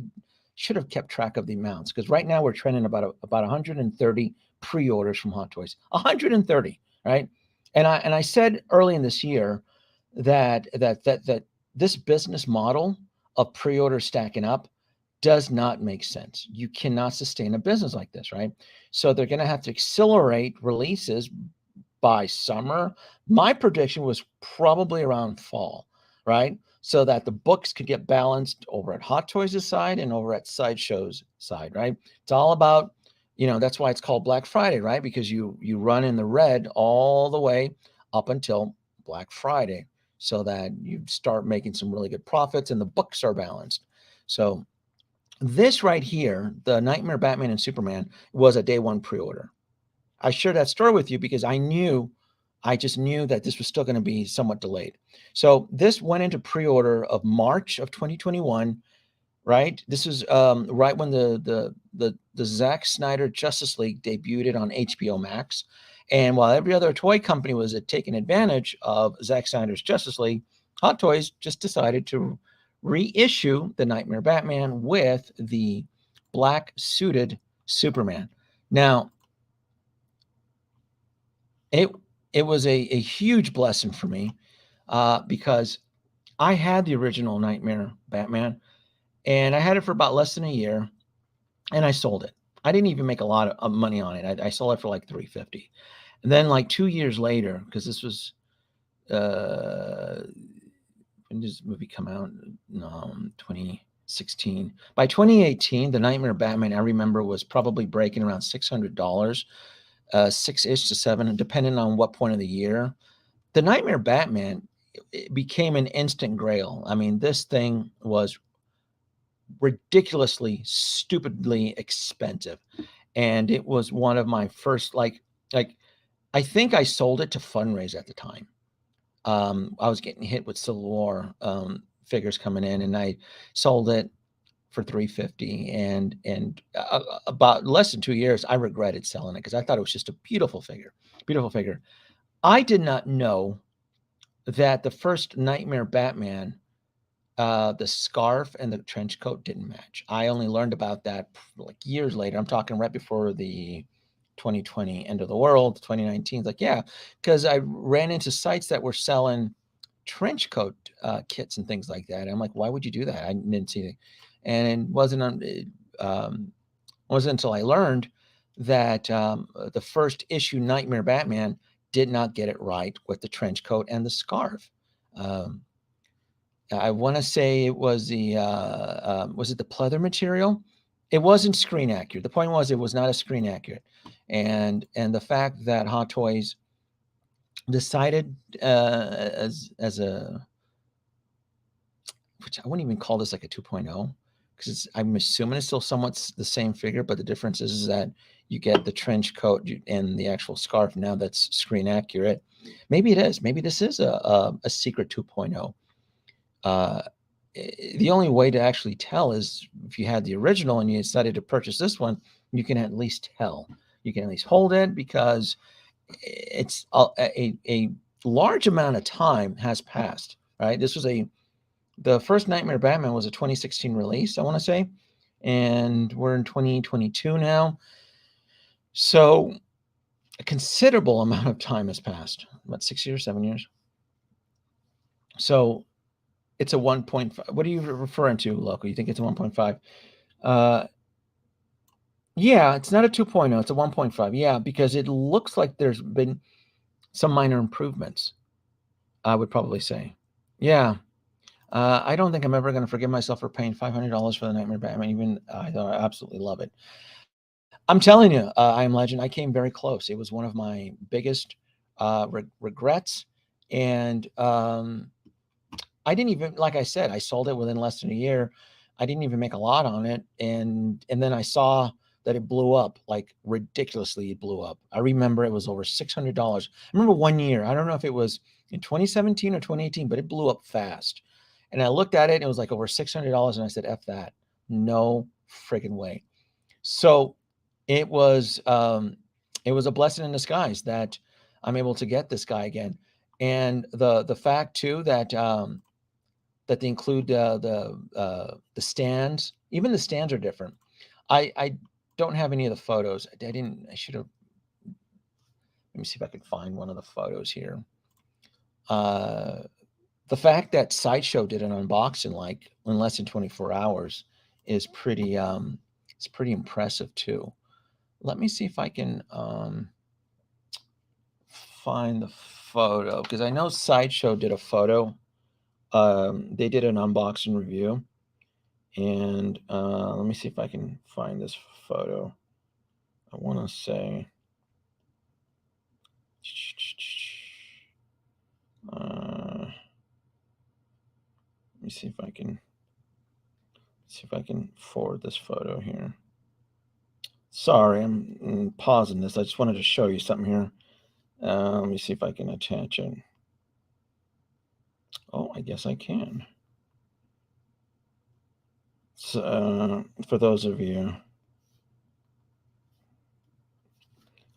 should have kept track of the amounts because right now we're trending about 130 pre-orders from Hot Toys. 130, right? And I said early in this year that this business model of pre-order stacking up does not make sense. You cannot sustain a business like this, right? So they're going to have to accelerate releases by summer. My prediction was probably around fall, right? So that the books could get balanced over at Hot Toys' side and over at Sideshow's side, right? It's all about, that's why it's called Black Friday, right? Because you run in the red all the way up until Black Friday so that you start making some really good profits and the books are balanced. So this right here, the Nightmare Batman and Superman, was a day one pre-order. I shared that story with you because I just knew that this was still going to be somewhat delayed. So this went into pre-order of March of 2021, right? This is right when the Zack Snyder Justice League debuted on HBO Max. And while every other toy company was taking advantage of Zack Snyder's Justice League, Hot Toys just decided to reissue the Nightmare Batman with the black suited Superman. Now, it was a huge blessing for me because I had the original Nightmare Batman and I had it for about less than a year and I sold it. I didn't even make a lot of money on it. I sold it for like $350. And then like 2 years later, because this was when did this movie come out? 2016. By 2018, the Nightmare Batman, I remember, was probably breaking around $600, 6-ish to 7, depending on what point of the year. The Nightmare Batman it became an instant grail. I mean, this thing was ridiculously, stupidly expensive. And it was one of my first, like I think I sold it to fundraise at the time. I was getting hit with Civil War figures coming in, and I sold it for $350. And about less than 2 years, I regretted selling it because I thought it was just a beautiful figure, beautiful figure. I did not know that the first Nightmare Batman, the scarf and the trench coat didn't match. I only learned about that like years later. I'm talking right before the 2020 end of the world, 2019. Like, yeah, because I ran into sites that were selling trench coat kits and things like that. And I'm like, why would you do that? I didn't see it. And wasn't until I learned that the first issue Nightmare Batman did not get it right with the trench coat and the scarf. I want to say it was was it the pleather material? It wasn't screen accurate. The point was it was not a screen accurate, and the fact that Hot Toys decided as a which I wouldn't even call this like a 2.0 because I'm assuming it's still somewhat the same figure, but the difference is that you get the trench coat and the actual scarf now that's screen accurate. Maybe it is. Maybe this is a secret 2.0. The only way to actually tell is if you had the original and you decided to purchase this one, you can at least tell. You can at least hold it because it's a large amount of time has passed, right? The first Nightmare Batman was a 2016 release, I want to say. and we're in 2022 now. So a considerable amount of time has passed, about 6 years, 7 years. So it's a 1.5. What are you referring to, Loco? You think it's a 1.5? Uh, yeah, it's not a 2.0, it's a 1.5. Yeah, because it looks like there's been some minor improvements, I would probably say. Yeah. I don't think I'm ever going to forgive myself for paying $500 for the Nightmare Batman. Even I thought I absolutely love it. I'm telling you, I Am Legend. I came very close. It was one of my biggest regrets, and I didn't even, like I said, I sold it within less than a year. I didn't even make a lot on it, and then I saw that it blew up like ridiculously. It blew up. I remember it was over $600. I remember one year. I don't know if it was in 2017 or 2018, but it blew up fast. And I looked at it, and it was like over $600, and I said, "F that, no friggin' way." So it was a blessing in disguise that I'm able to get this guy again, and the fact too that that they include the stands. Even the stands are different. I don't have any of the photos. I didn't. I should have. Let me see if I can find one of the photos here. Uh, the fact that Sideshow did an unboxing like in less than 24 hours is pretty. It's pretty impressive too. Let me see if I can find the photo because I know Sideshow did a photo. They did an unboxing review. And let me see if I can find this photo. I want to say. Let me see if I can forward this photo here. Sorry, I'm pausing this. I just wanted to show you something here. Let me see if I can attach it. Oh, I guess I can. So, for those of you.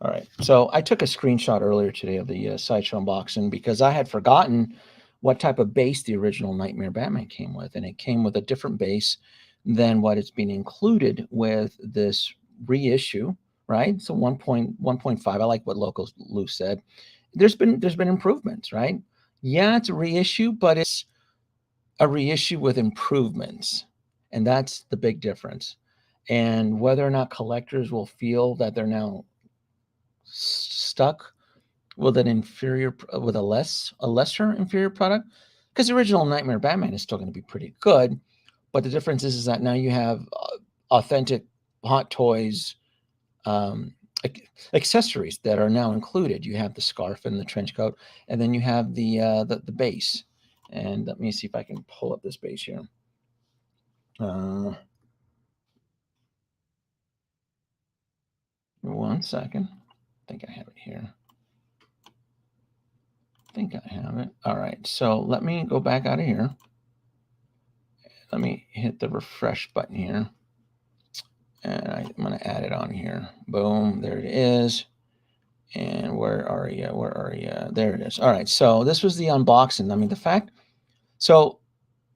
All right. So I took a screenshot earlier today of the Sideshow unboxing because I had forgotten what type of base the original Nightmare Batman came with. And it came with a different base than what it's been included with this reissue, right? So 1.1.5. I like what Local Lou said. There's been improvements, right? Yeah, it's a reissue, but it's a reissue with improvements. And that's the big difference. And whether or not collectors will feel that they're now stuck with an inferior with a lesser inferior product, because the original Nightmare Batman is still going to be pretty good, but the difference is that now you have authentic Hot Toys um, accessories that are now included. You have the scarf and the trench coat, and then you have the base. And let me see if I can pull up this base here. Uh, One second. I think I have it here. I think I have it. All right. So let me go back out of here. Let me hit the refresh button here. And I'm going to add it on here. Boom. There it is. And where are you? Where are you? There it is. All right. So this was the unboxing. I mean, the fact. So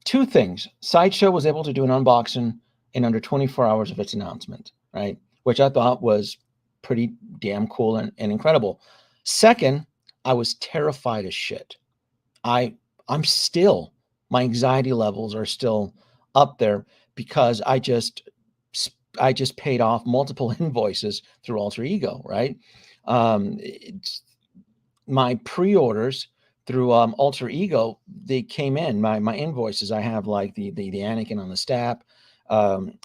two things. Sideshow was able to do an unboxing in under 24 hours of its announcement, right? Which I thought was pretty damn cool and incredible. Second, I was terrified as shit. I'm still, my anxiety levels are still up there because I just paid off multiple invoices through Alter Ego, right? It's my pre-orders through Alter Ego, they came in. My invoices, I have like the Anakin on the Stap,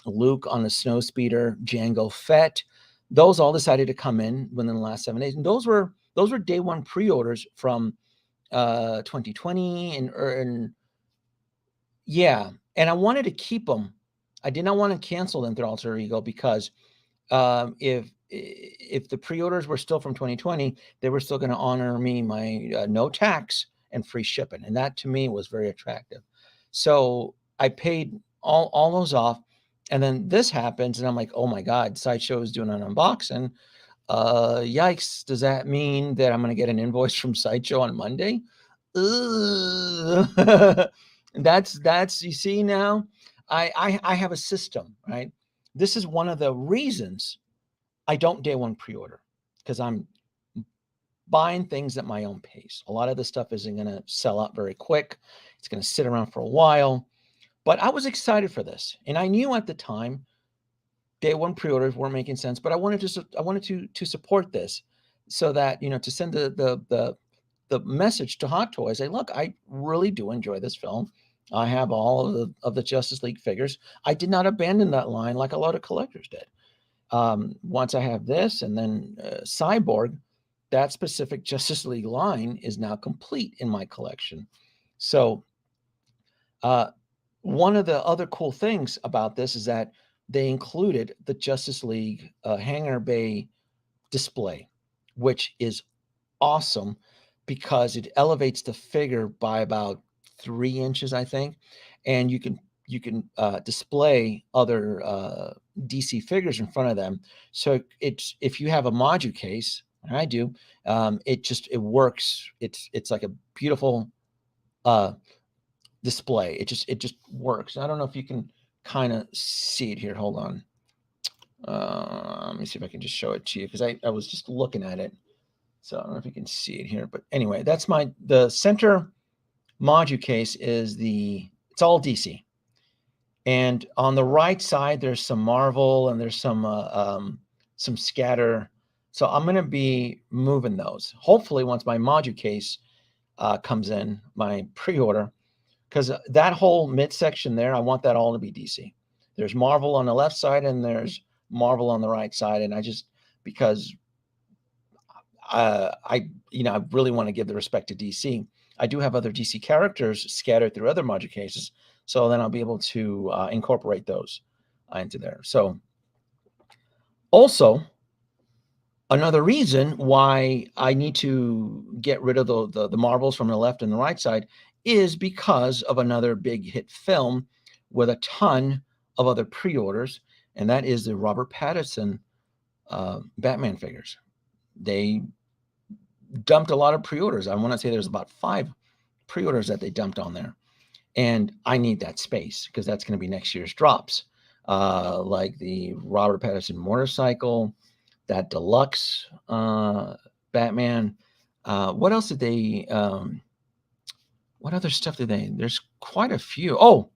Luke on the Snow Speeder, Jango Fett. Those all decided to come in within the last 7 days, and those were day one pre-orders from 2020 and yeah, and I wanted to keep them. I did not want to cancel them through Alter Ego because if the pre-orders were still from 2020, they were still going to honor me my no tax and free shipping, and that to me was very attractive. So I paid all those off, and then this happens, and I'm like, oh my god, Sideshow is doing an unboxing. Yikes! Does that mean that I'm going to get an invoice from Sideshow on Monday? Ugh. That's you see now. I have a system, right? this is one of the reasons I don't day one pre-order, because I'm buying things at my own pace. A lot of this stuff isn't going to sell out very quick. It's going to sit around for a while. But I was excited for this, and I knew at the time day one pre-orders weren't making sense. But I wanted to support this, so that to send the message to Hot Toys. Hey, look, I really do enjoy this film. I have all of the Justice League figures. I did not abandon that line like a lot of collectors did. Once I have this, and then Cyborg, that specific Justice League line is now complete in my collection. So uh, one of the other cool things about this is that they included the Justice League Hangar Bay display, which is awesome because it elevates the figure by about 3 inches, I think, and you can display other DC figures in front of them. So it's, if you have a module case, and I do, it works. It's like a beautiful uh, display. It just works. I don't know if you can kind of see it here. Hold on. Let me see if I can just show it to you, because I was just looking at it. So I don't know if you can see it here, but anyway, that's the center module case it's all DC. And on the right side, there's some Marvel and there's some scatter. So I'm going to be moving those. Hopefully, once my module case comes in, my pre-order, because that whole midsection there, I want that all to be DC. There's Marvel on the left side and there's Marvel on the right side, and because I really want to give the respect to DC. I do have other DC characters scattered through other module cases, so then I'll be able to incorporate those into there. So also, another reason why I need to get rid of the Marvels from the left and the right side is because of another big hit film with a ton of other pre-orders, and that is the Robert Pattinson Batman figures. They dumped a lot of pre-orders. I want to say there's about 5 pre-orders that they dumped on there, and I need that space because that's going to be next year's drops, like the Robert Pattinson motorcycle, that deluxe Batman. What else did they? What other stuff did they? There's quite a few. Oh,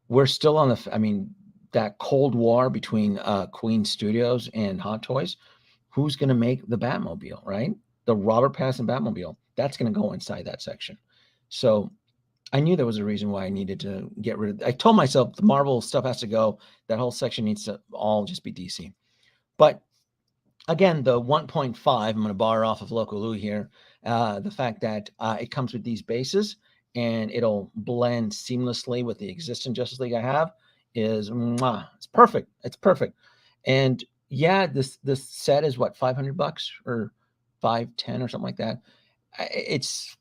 we're still on the. I mean, that Cold War between Queen Studios and Hot Toys. Who's going to make the Batmobile, right? The Robert Pattinson Batmobile. That's going to go inside that section. So I knew there was a reason why I needed to get rid of it. I told myself the Marvel stuff has to go. That whole section needs to all just be DC. But again, the 1.5, I'm going to borrow off of Local Lou here. The fact that it comes with these bases and it'll blend seamlessly with the existing Justice League I have is mwah, it's perfect. It's perfect. And yeah, this set is what, $500 or 510 or something like that. It's,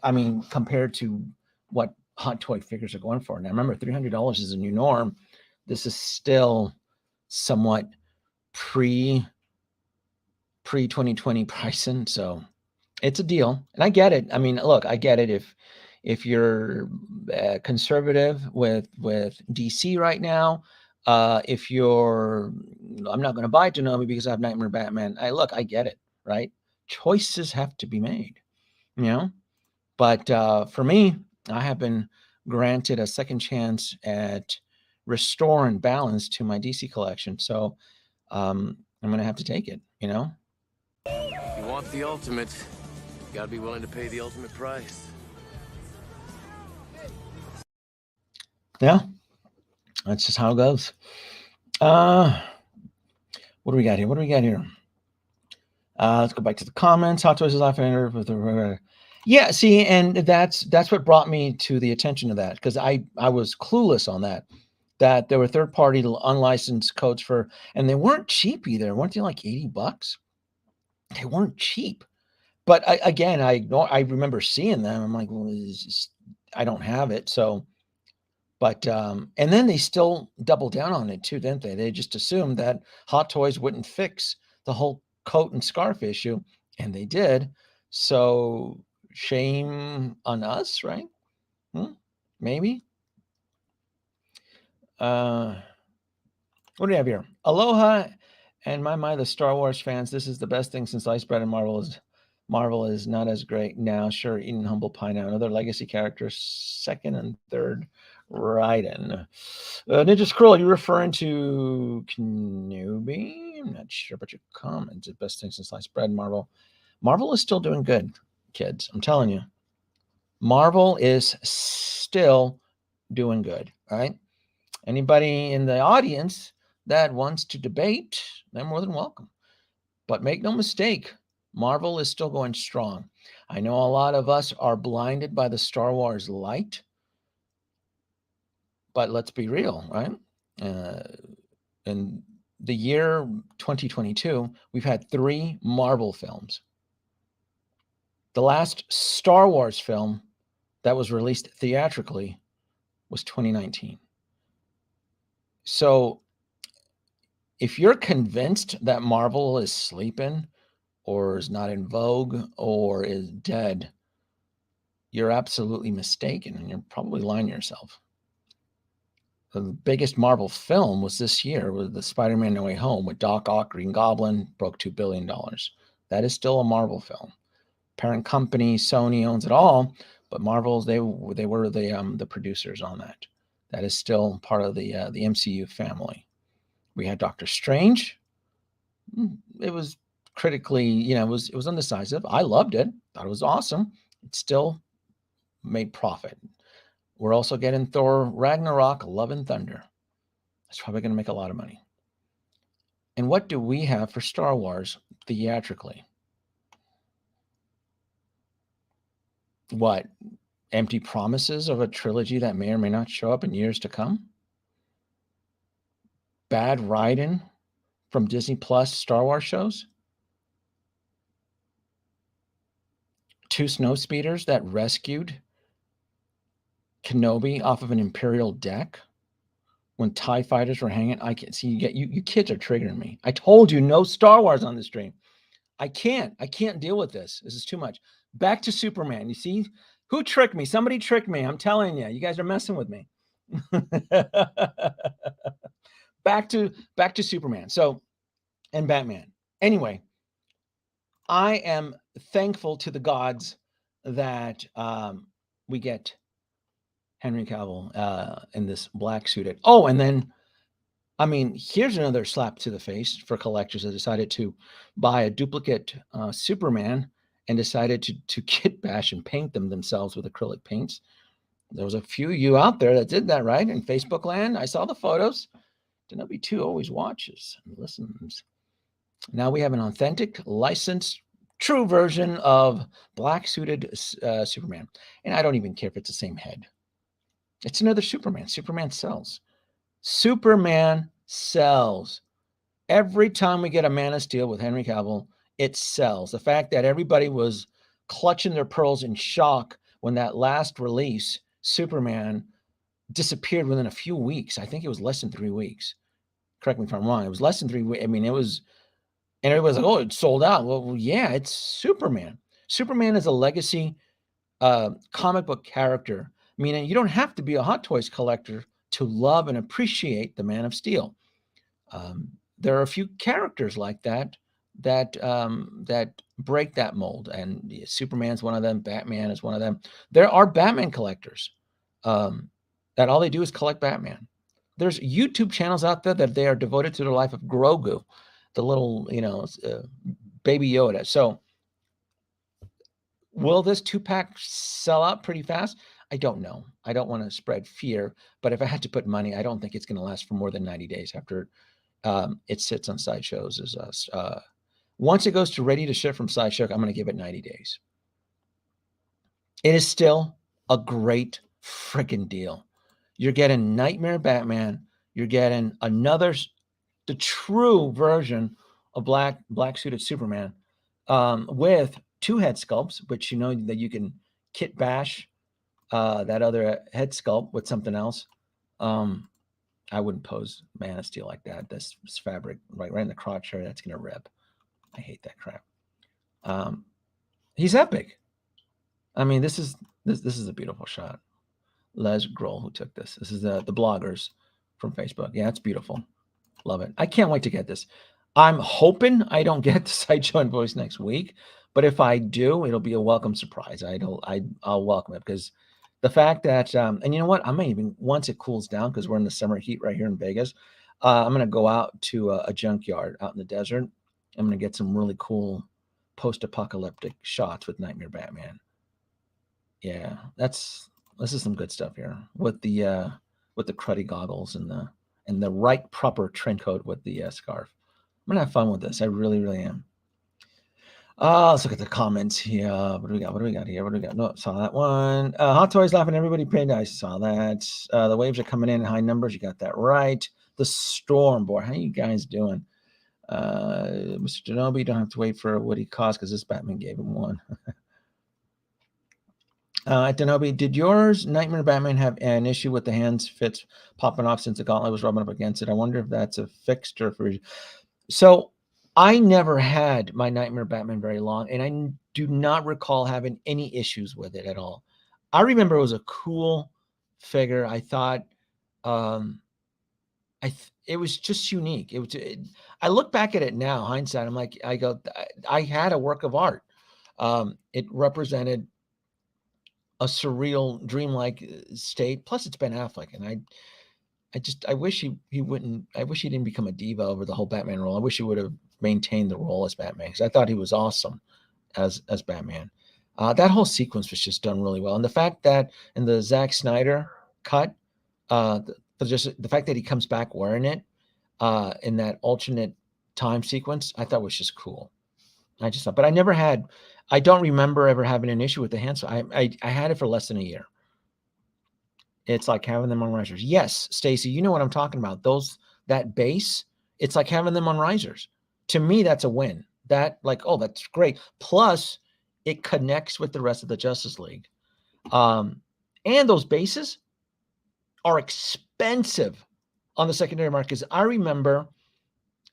I mean, compared to what Hot Toy figures are going for. Now remember, $300 is a new norm. This is still somewhat pre 2020 pricing, so it's a deal, and I get it. I mean, look, I get it if you're conservative with DC right now. If you're, I'm not going to buy Toonami because I have Nightmare Batman. I get it, right? Choices have to be made, you know. But for me, I have been granted a second chance at restore and balance to my DC collection, so I'm going to have to take it, you know. You want the ultimate, you gotta be willing to pay the ultimate price. Yeah, that's just how it goes. What do we got here? What do we got here? Let's go back to the comments. Hot Toys is laughing with the. Yeah, see, and that's what brought me to the attention of that, because I was clueless on that there were third-party unlicensed codes for, and they weren't cheap either. Weren't they like $80? They weren't cheap. But again, I remember seeing them. I'm like, well, I don't have it, so. But and then they still doubled down on it too, didn't they? They just assumed that Hot Toys wouldn't fix the whole coat and scarf issue, and they did. So shame on us, right? Maybe. What do we have here? Aloha, and my, the Star Wars fans. This is the best thing since sliced bread, and Marvel is not as great now. Sure, eating humble pie now. Another legacy character, second and third, right in. Ninja Scroll, you referring to Kenobi? I'm not sure, but your comments. The best thing since sliced bread, Marvel. Marvel is still doing good, kids. I'm telling you. Marvel is still doing good. All right. Anybody in the audience that wants to debate, they're more than welcome. But make no mistake, Marvel is still going strong. I know a lot of us are blinded by the Star Wars light, but let's be real, right? In the year 2022, we've had 3 Marvel films. The last Star Wars film that was released theatrically was 2019. So if you're convinced that Marvel is sleeping or is not in vogue or is dead, you're absolutely mistaken, and you're probably lying to yourself. The biggest Marvel film was this year with the Spider-Man No Way Home with Doc Ock, Green Goblin, broke $2 billion. That is still a Marvel film. Parent company, Sony owns it all, but Marvel's, they were the producers on that. That is still part of the MCU family. We had Doctor Strange. It was critically, it was undecisive. I loved it. Thought it was awesome. It still made profit. We're also getting Thor Ragnarok, Love and Thunder. It's probably going to make a lot of money. And what do we have for Star Wars theatrically? What? Empty promises of a trilogy that may or may not show up in years to come? Bad writing from Disney Plus Star Wars shows? 2 snow speeders that rescued Kenobi off of an Imperial deck when TIE fighters were hanging. I can't see you kids are triggering me. I told you no Star Wars on the stream. I can't deal with this. This is too much. Back to Superman. You see, who tricked me? Somebody tricked me. I'm telling you, you guys are messing with me. back to Superman. So, and Batman. Anyway, I am thankful to the gods that we get Henry Cavill in this black suited. Oh, and then, I mean, here's another slap to the face for collectors that decided to buy a duplicate Superman and decided to kit bash and paint them themselves with acrylic paints. There was a few of you out there that did that, right? In Facebook land, I saw the photos. W2 always watches and listens. Now we have an authentic, licensed, true version of black suited Superman. And I don't even care if it's the same head. It's another Superman. Superman sells. Superman sells. Every time we get a Man of Steel with Henry Cavill, it sells. The fact that everybody was clutching their pearls in shock when that last release, Superman, disappeared within a few weeks. I think it was less than 3 weeks. Correct me if I'm wrong. It was less than 3 weeks. I mean, it was, and everybody's like, oh, it's sold out. Well, yeah, it's Superman. Superman is a legacy comic book character, meaning you don't have to be a Hot Toys collector to love and appreciate the Man of Steel. There are a few characters like that break that mold, and Superman's one of them. Batman is one of them. There are Batman collectors that all they do is collect Batman. There's YouTube channels out there that they are devoted to the life of Grogu, the little baby Yoda. So will this 2-pack sell out pretty fast? I don't know. I don't want to spread fear, but if I had to put money, I don't think it's going to last for more than 90 days after it sits on Sideshows. Once it goes to ready to ship from Sideshow, I'm going to give it 90 days. It is still a great freaking deal. You're getting Nightmare Batman. You're getting the true version of black suited Superman with 2 head sculpts, which you know that you can kit bash that other head sculpt with something else. I wouldn't pose Man of Steel like that. This fabric right in the crotch area, that's gonna rip. I hate that crap. He's epic. I mean, this is a beautiful shot. Les Grohl who took this. This is the bloggers from Facebook. Yeah, it's beautiful. Love it. I can't wait to get this. I'm hoping I don't get the Sideshow invoice next week, but if I do, it'll be a welcome surprise. I'll welcome it because the fact that and you know what, I may even once it cools down because we're in the summer heat right here in Vegas. I'm gonna go out to a junkyard out in the desert. I'm gonna get some really cool post-apocalyptic shots with Nightmare Batman. Yeah, this is some good stuff here with the cruddy goggles and the right proper trench coat with the scarf. I'm gonna have fun with this. I really, really am. Let's look at the comments here. What do we got? What do we got here? What do we got? No, saw that one. Hot Toys laughing. Everybody paid. I saw that. The waves are coming in high numbers. You got that right. The storm, boy. How you guys doing? Mr. Denobi, you don't have to wait for what he cost because this Batman gave him one. Denobi, did yours Nightmare Batman have an issue with the hands fits popping off since the gauntlet was rubbing up against it? I wonder if that's a fixed or for. So I never had my Nightmare Batman very long, and I do not recall having any issues with it at all. I remember it was a cool figure. I thought it was just unique. I look back at it now, hindsight. I'm like, I had a work of art. It represented a surreal, dreamlike state. Plus, it's Ben Affleck, and I wish he wouldn't. I wish he didn't become a diva over the whole Batman role. I wish he would have maintained the role as Batman because I thought he was awesome as Batman. That whole sequence was just done really well, and the fact that in the Zack Snyder cut, just the fact that he comes back wearing it in that alternate time sequence, I thought was just cool. I just thought, but I never had. I don't remember ever having an issue with the hands. I had it for less than a year. It's like having them on risers. Yes, Stacy, you know what I'm talking about. That base, it's like having them on risers. To me, that's a win. That like, oh, that's great. Plus, it connects with the rest of the Justice League. And those bases are expensive on the secondary market. I remember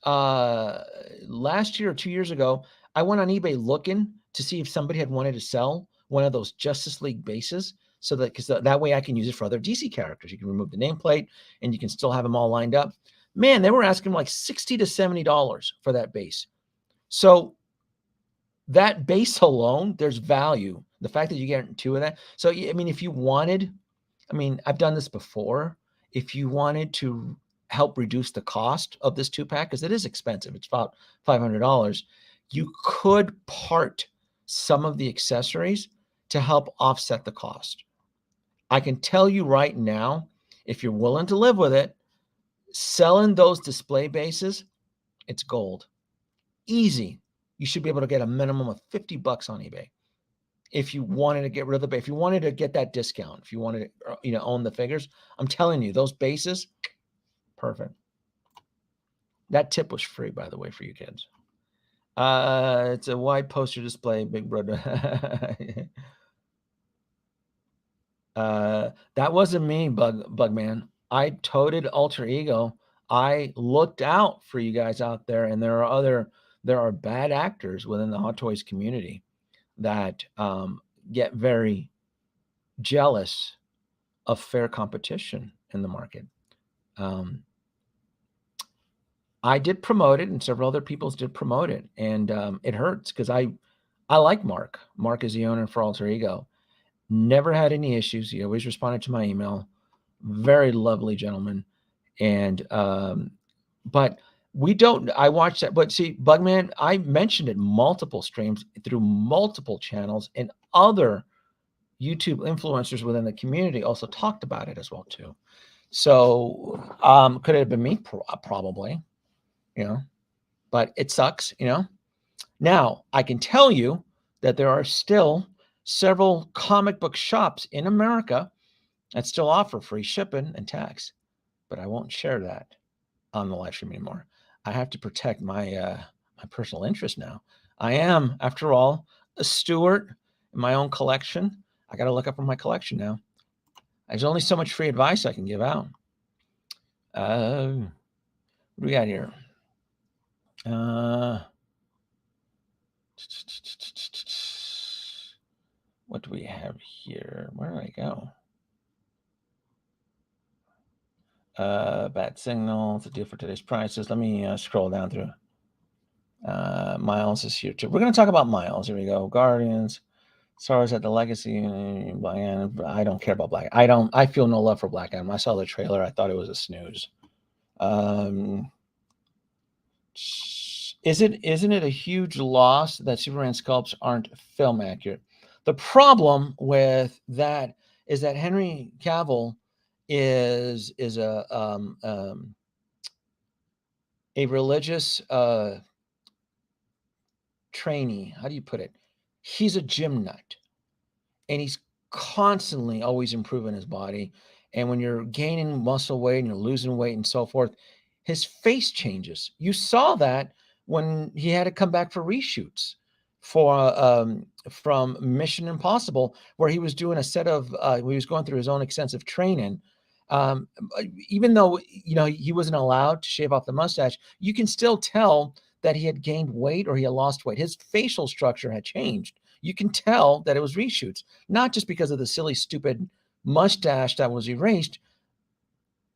last year or 2 years ago, I went on eBay looking to see if somebody had wanted to sell one of those Justice League bases so that because that way I can use it for other DC characters. You can remove the nameplate and you can still have them all lined up. Man, they were asking like $60 to $70 for that base. So that base alone, there's value. The fact that you get two of that. So I mean, if you wanted, I mean, I've done this before. If you wanted to help reduce the cost of this 2-pack, because it is expensive, it's about $500, you could part some of the accessories to help offset the cost. I can tell you right now, if you're willing to live with it, selling those display bases, it's gold. Easy. You should be able to get a minimum of $50 on eBay. If you wanted to get rid of the base, if you wanted to get that discount, if you wanted to, own the figures, I'm telling you, those bases, perfect. That tip was free, by the way, for you kids. It's a wide poster display, Big Brother. That wasn't me, Bugman. I toted Alter Ego. I looked out for you guys out there, and there are bad actors within the Hot Toys community that get very jealous of fair competition in the market. I did promote it, and several other people did promote it, and it hurts because I like Mark. Mark is the owner for Alter Ego. Never had any issues. He always responded to my email. Very lovely gentleman, and but we don't. I watched that, but see, Bugman, I mentioned it multiple streams through multiple channels, and other YouTube influencers within the community also talked about it as well too. So could it have been me? Probably, but it sucks, Now, I can tell you that there are still several comic book shops in America that still offer free shipping and tax, but I won't share that on the live stream anymore. I have to protect my personal interest now. I am, after all, a steward in my own collection. I got to look up for my collection now. There's only so much free advice I can give out. What do we got here? What do we have here? Where did I go? Bad signal. It's a deal for today's prices. Let me scroll down through. Miles is here too. We're going to talk about Miles. Here we go. Guardians. Star Wars at the Legacy. Black Adam. I don't care about Black. I feel no love for Black Adam. I saw the trailer. I thought it was a snooze. Isn't it a huge loss that Superman sculpts aren't film accurate? The problem with that is that Henry Cavill is a religious trainee. How do you put it? He's a gym nut, and he's constantly always improving his body. And when you're gaining muscle weight and you're losing weight and so forth, his face changes. You saw that when he had to come back for reshoots for from Mission Impossible, where he was doing a set of he was going through his own extensive training. Even though he wasn't allowed to shave off the mustache, you can still tell that he had gained weight or he had lost weight. His facial structure had changed. You can tell that it was reshoots, not just because of the silly, stupid mustache that was erased.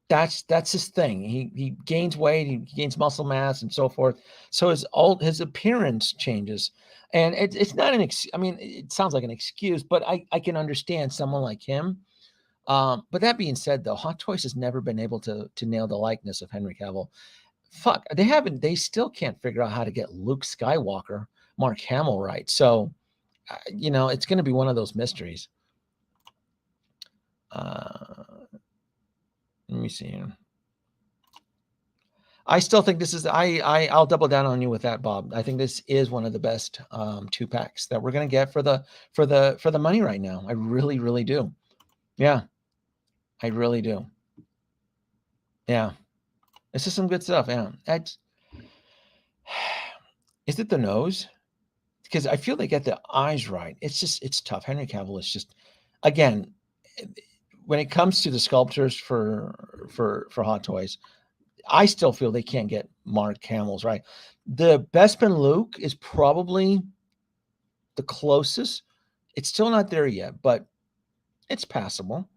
That's his thing. He gains weight, he gains muscle mass, and so forth. So his appearance changes, and it's not an I mean, it sounds like an excuse, but I can understand someone like him. But that being said, though, Hot Toys has never been able to nail the likeness of Henry Cavill. Fuck, they still can't figure out how to get Luke Skywalker, Mark Hamill right. So, it's going to be one of those mysteries. Let me see here. I still think this is I'll double down on you with that, Bob. I think this is one of the best 2-packs that we're going to get for the money right now. I really, really do. Yeah, I really do. Yeah, this is some good stuff. Yeah, is it the nose? Because I feel they get the eyes right. It's tough. Henry Cavill is just, again, when it comes to the sculptures for Hot Toys, I still feel they can't get Mark Hamill's right. The Bespin Luke is probably the closest. It's still not there yet, but it's passable.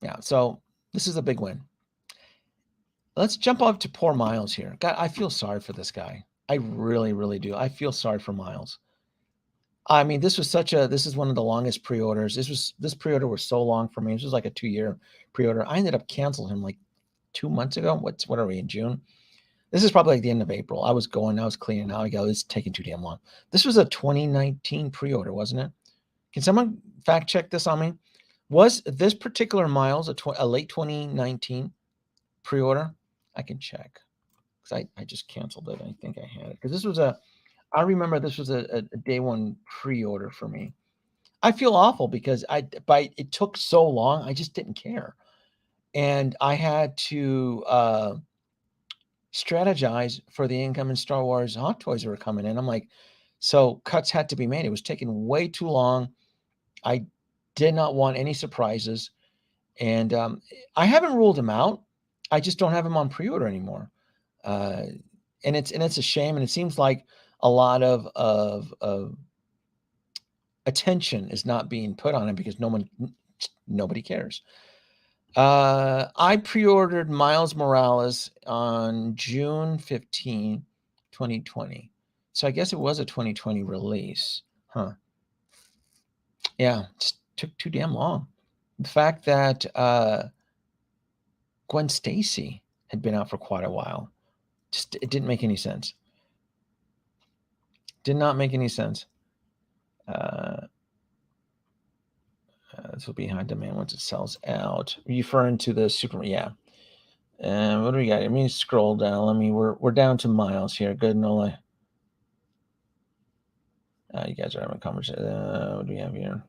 Yeah. So this is a big win. Let's jump up to poor Miles here. God, I feel sorry for this guy. I really, really do. I feel sorry for Miles. I mean, this is one of the longest pre-orders. This pre-order was so long for me. This was like a 2-year pre-order. I ended up canceling him like 2 months ago. What are we in June? This is probably like the end of April. I was cleaning out. I go, it's taking too damn long. This was a 2019 pre-order, wasn't it? Can someone fact check this on me? Was this particular Miles a late 2019 pre-order? I can check because I just canceled it. I think I had it because I remember this was a day one pre-order for me. I feel awful because it took so long. I just didn't care. And I had to strategize for the incoming Star Wars Hot Toys that were coming in. I'm like, so cuts had to be made. It was taking way too long. I did not want any surprises. And I haven't ruled him out. I just don't have him on pre-order anymore. And it's a shame. And it seems like a lot of attention is not being put on it because nobody cares. I pre-ordered Miles Morales on June 15, 2020. So I guess it was a 2020 release. Huh. Yeah, it took too damn long. The fact that Gwen Stacy had been out for quite a while, it didn't make any sense. Did not make any sense. This will be high demand once it sells out. Referring to the Superman, yeah. And what do we got? Let me scroll down. We're down to Miles here. Good, Nola. You guys are having a conversation. What do we have here?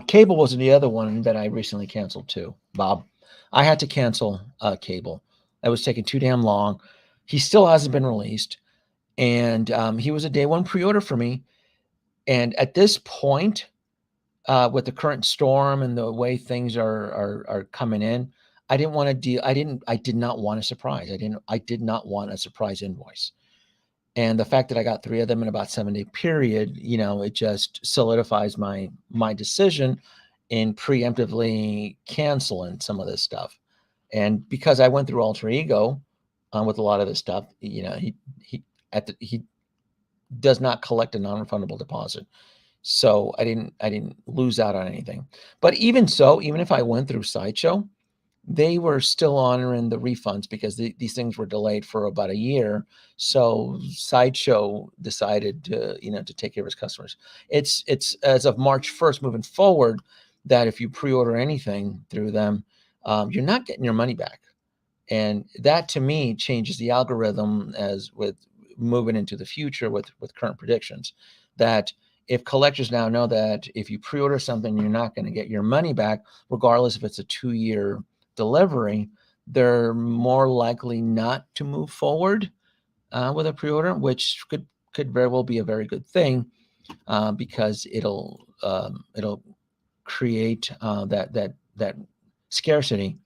Cable was the other one that I recently canceled too, Bob. I had to cancel Cable. That was taking too damn long. He still hasn't been released. And he was a day one pre-order for me. And at this point, with the current storm and the way things are coming in, I didn't want to deal. I did not want a surprise. I did not want a surprise invoice. And the fact that I got 3 of them in about 7-day period, it just solidifies my decision. in preemptively canceling some of this stuff. And because I went through Alter Ego with a lot of this stuff, he does not collect a non-refundable deposit. So I didn't lose out on anything. But even so, even if I went through Sideshow, they were still honoring the refunds because these things were delayed for about a year. So Sideshow decided to take care of its customers. It's as of March 1st moving forward that if you pre-order anything through them, you're not getting your money back. And that to me changes the algorithm as with moving into the future with current predictions, that if collectors now know that if you pre-order something, you're not going to get your money back, regardless if it's a 2-year delivery, they're more likely not to move forward with a pre-order, which could very well be a very good thing, because it'll create that scarcity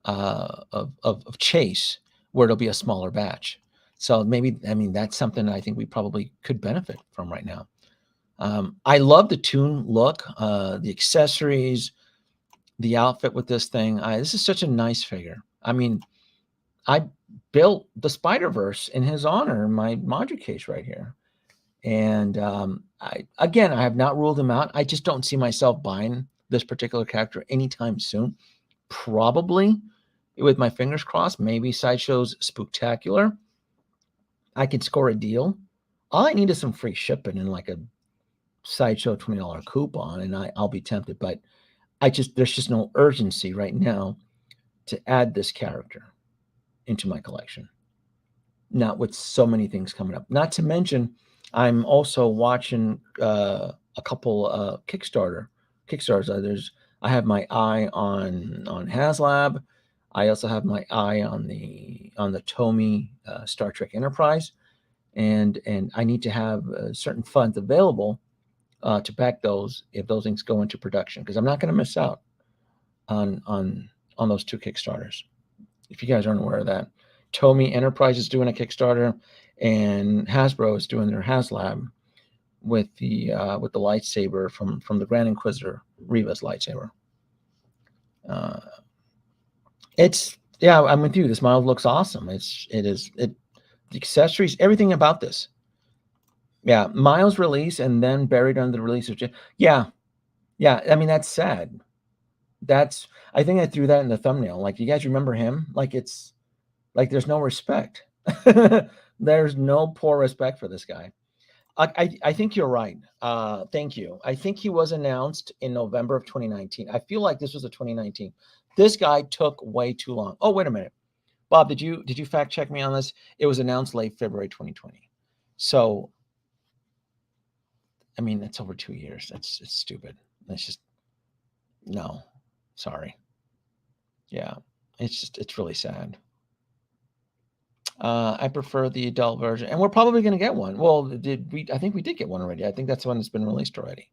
of chase, where it'll be a smaller batch. So maybe, I mean, that's something I think we probably could benefit from right now. I love the Toon look, the accessories, the outfit with this thing. This is such a nice figure. I mean, I built the Spider-Verse in his honor in my module case right here. And I have not ruled him out. I just don't see myself buying this particular character anytime soon. Probably, with my fingers crossed, maybe Sideshow's Spooktacular, I could score a deal. All I need is some free shipping and like a Sideshow $20 coupon, and I'll be tempted. But there's just no urgency right now to add this character into my collection. Not with so many things coming up. Not to mention, I'm also watching a couple Kickstarters. I have my eye on HasLab. I also have my eye on the Tomy Star Trek Enterprise, and I need to have certain funds available to back those if those things go into production, because I'm not going to miss out on those 2 Kickstarters. If you guys aren't aware of that, Tomy Enterprise is doing a Kickstarter, and Hasbro is doing their HasLab with the lightsaber from the Grand Inquisitor, Reva's lightsaber. I'm with you. This model looks awesome. The accessories, everything about this. Yeah, Miles release and then buried under the release of yeah. I mean, that's sad. I think I threw that in the thumbnail. Like, you guys remember him? Like, it's like there's no respect. There's no poor respect for this guy. I think you're right. Thank you. I think he was announced in November of 2019. I feel like this was a 2019. This guy took way too long. Oh, wait a minute. Bob, did you fact check me on this? It was announced late February 2020. So, I mean, that's over 2 years. It's stupid. It's just, no, sorry. Yeah, it's really sad. I prefer the adult version, and we're probably going to get one. Well, I think we did get one already. I think that's the one that's been released already.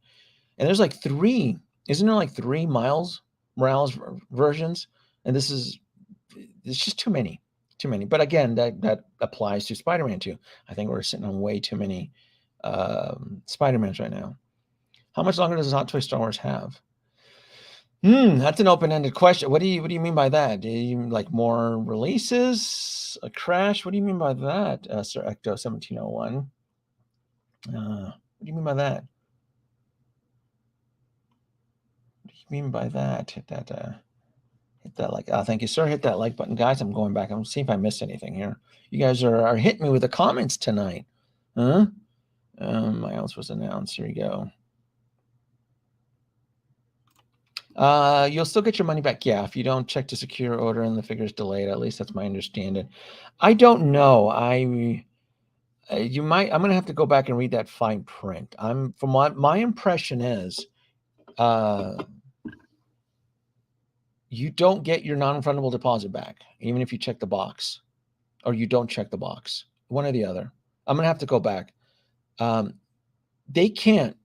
And there's like 3, isn't there like 3 Miles Morales versions? And it's just too many. But again, that applies to Spider-Man too. I think we're sitting on way too many Spider-Mans right now. How much longer does Hot Toy Star Wars have? That's an open-ended question. What do you mean by that? Do you mean like more releases? A crash? What do you mean by that, Sir Ecto 1701? What do you mean by that? What do you mean by that? Hit that like. Thank you, sir. Hit that like button, guys. I'm going back. I'm seeing if I missed anything here. You guys are hitting me with the comments tonight, huh? Miles was announced. Here we go. You'll still get your money back, yeah, if you don't check to secure order and the figure's delayed. At least that's my understanding. I don't know. I'm gonna have to go back and read that fine print. From what my impression is, you don't get your non-refundable deposit back, even if you check the box, or you don't check the box. One or the other. I'm gonna have to go back. They can't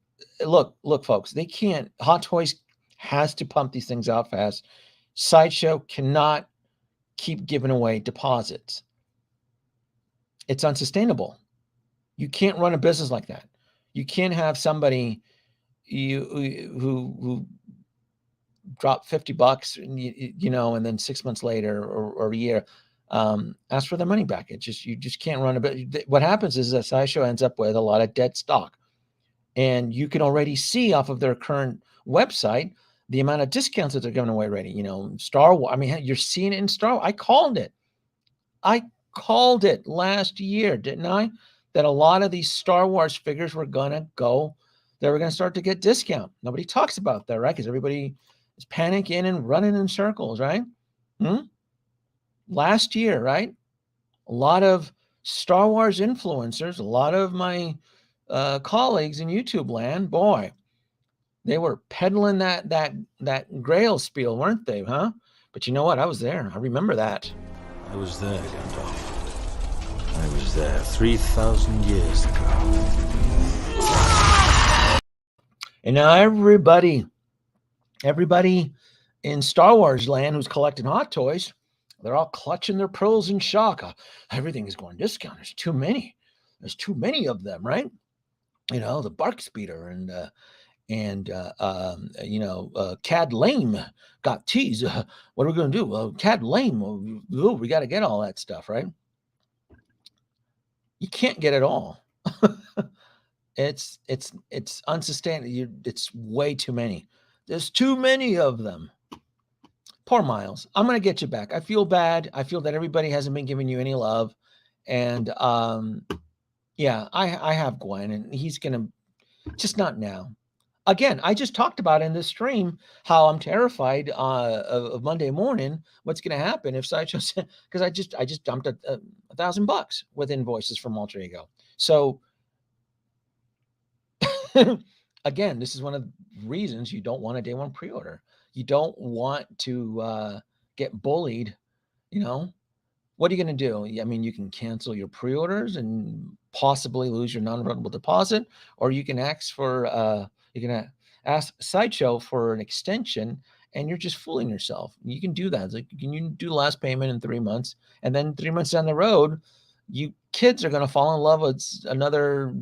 look, folks. They can't. Hot Toys has to pump these things out fast. Sideshow cannot keep giving away deposits. It's unsustainable. You can't run a business like that. You can't have somebody who drop $50 and and then 6 months later or a year, ask for their money back. You just can't run a bit. What happens is that Sideshow ends up with a lot of dead stock, and you can already see off of their current website the amount of discounts that they're giving away already. Star Wars. I mean, you're seeing it in Star Wars. I called it last year, didn't I? That a lot of these Star Wars figures were gonna go. They were gonna start to get discount. Nobody talks about that, right? Because everybody is panicking and running in circles, right? Last year, right? A lot of Star Wars influencers, a lot of my colleagues in YouTube land, boy, they were peddling that Grail spiel, weren't they? Huh? But you know what? I was there. I remember that. I was there, Gandalf. I was there 3,000 years ago. And now everybody in Star Wars land who's collecting Hot Toys, they're all clutching their pearls in shock. Everything is going discount. There's too many. There's too many of them, right? The Bark Speeder and Cad Lame got teased. What are we going to do? Well, Cad Lame, we got to get all that stuff, right? You can't get it all. It's unsustainable. It's way too many. There's too many of them. Poor Miles. I'm going to get you back. I feel bad. I feel that everybody hasn't been giving you any love. And yeah, I have Gwen, and he's going to, just not now. Again, I just talked about in this stream how I'm terrified of Monday morning. What's going to happen if Sideshow? Because I just dumped $1,000 with invoices from Alter Ego. So again, this is one of the reasons you don't want a day one pre-order. You don't want to get bullied. What are you going to do? I mean, you can cancel your pre-orders and possibly lose your non-refundable deposit, or you can ask Sideshow for an extension, and you're just fooling yourself. You can do that. It's like, you do the last payment in 3 months, and then 3 months down the road, you kids are going to fall in love with another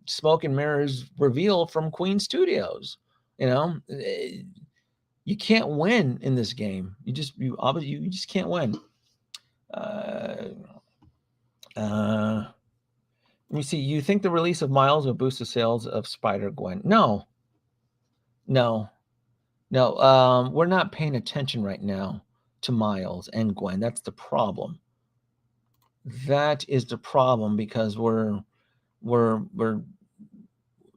smoke and mirrors reveal from Queen Studios. You can't win in this game. You just can't win. Let me see. You think the release of Miles will boost the sales of Spider-Gwen? No. We're not paying attention right now to Miles and Gwen. That's the problem. That is the problem, because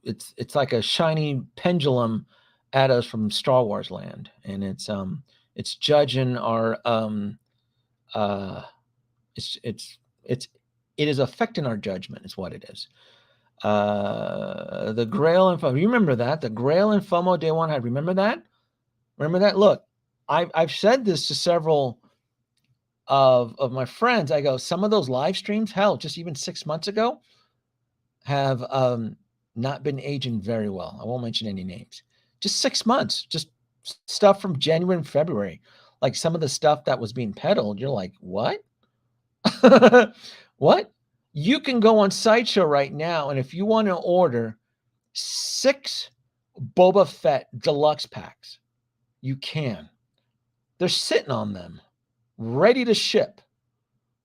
it's like a shiny pendulum at us from Star Wars land, and it's judging our it is affecting our judgment, is what it is. The Grail and FOMO. You remember that? The Grail and FOMO day one. I remember that. Look, I've said this to several of my friends. I go, some of those live streams, hell, just even 6 months ago, have not been aging very well. I won't mention any names. Just 6 months, just stuff from January and February. Like some of the stuff that was being peddled, you're like, what? What? You can go on Sideshow right now, and if you want to order 6 Boba Fett deluxe packs, you can. They're sitting on them, ready to ship.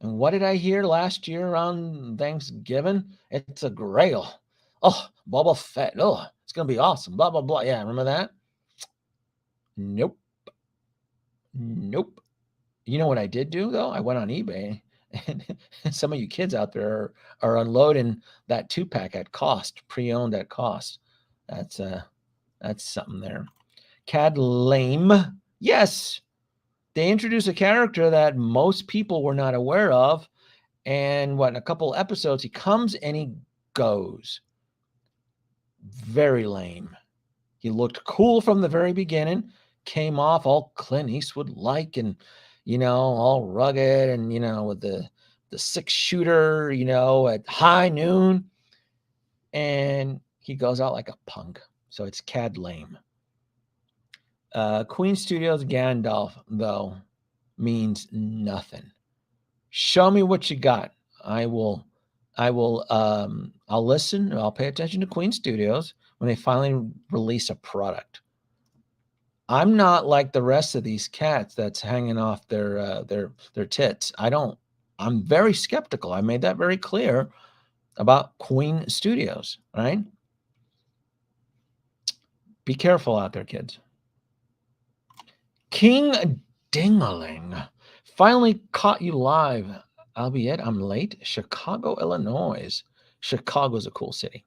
And what did I hear last year around Thanksgiving? It's a Grail. Oh, Boba Fett. Oh, it's going to be awesome. Blah, blah, blah. Yeah, remember that? Nope. You know what I did do, though? I went on eBay, and some of you kids out there are unloading that 2-pack at cost, pre-owned at cost. That's something there. Cad Lame. Yes. They introduced a character that most people were not aware of. And in a couple episodes, he comes and he goes. Very lame. He looked cool from the very beginning, came off all Clint Eastwood-like and, all rugged and, with the 6-shooter, at high noon. And he goes out like a punk. So it's Cad Lame. Queen Studios Gandalf, though, means nothing. Show me what you got. I'll listen. I'll pay attention to Queen Studios when they finally release a product. I'm not like the rest of these cats that's hanging off their tits. I'm very skeptical. I made that very clear about Queen Studios, right? Be careful out there, kids. King Dingaling. Finally caught you live, albeit I'm late. Chicago, Illinois. Chicago's a cool city.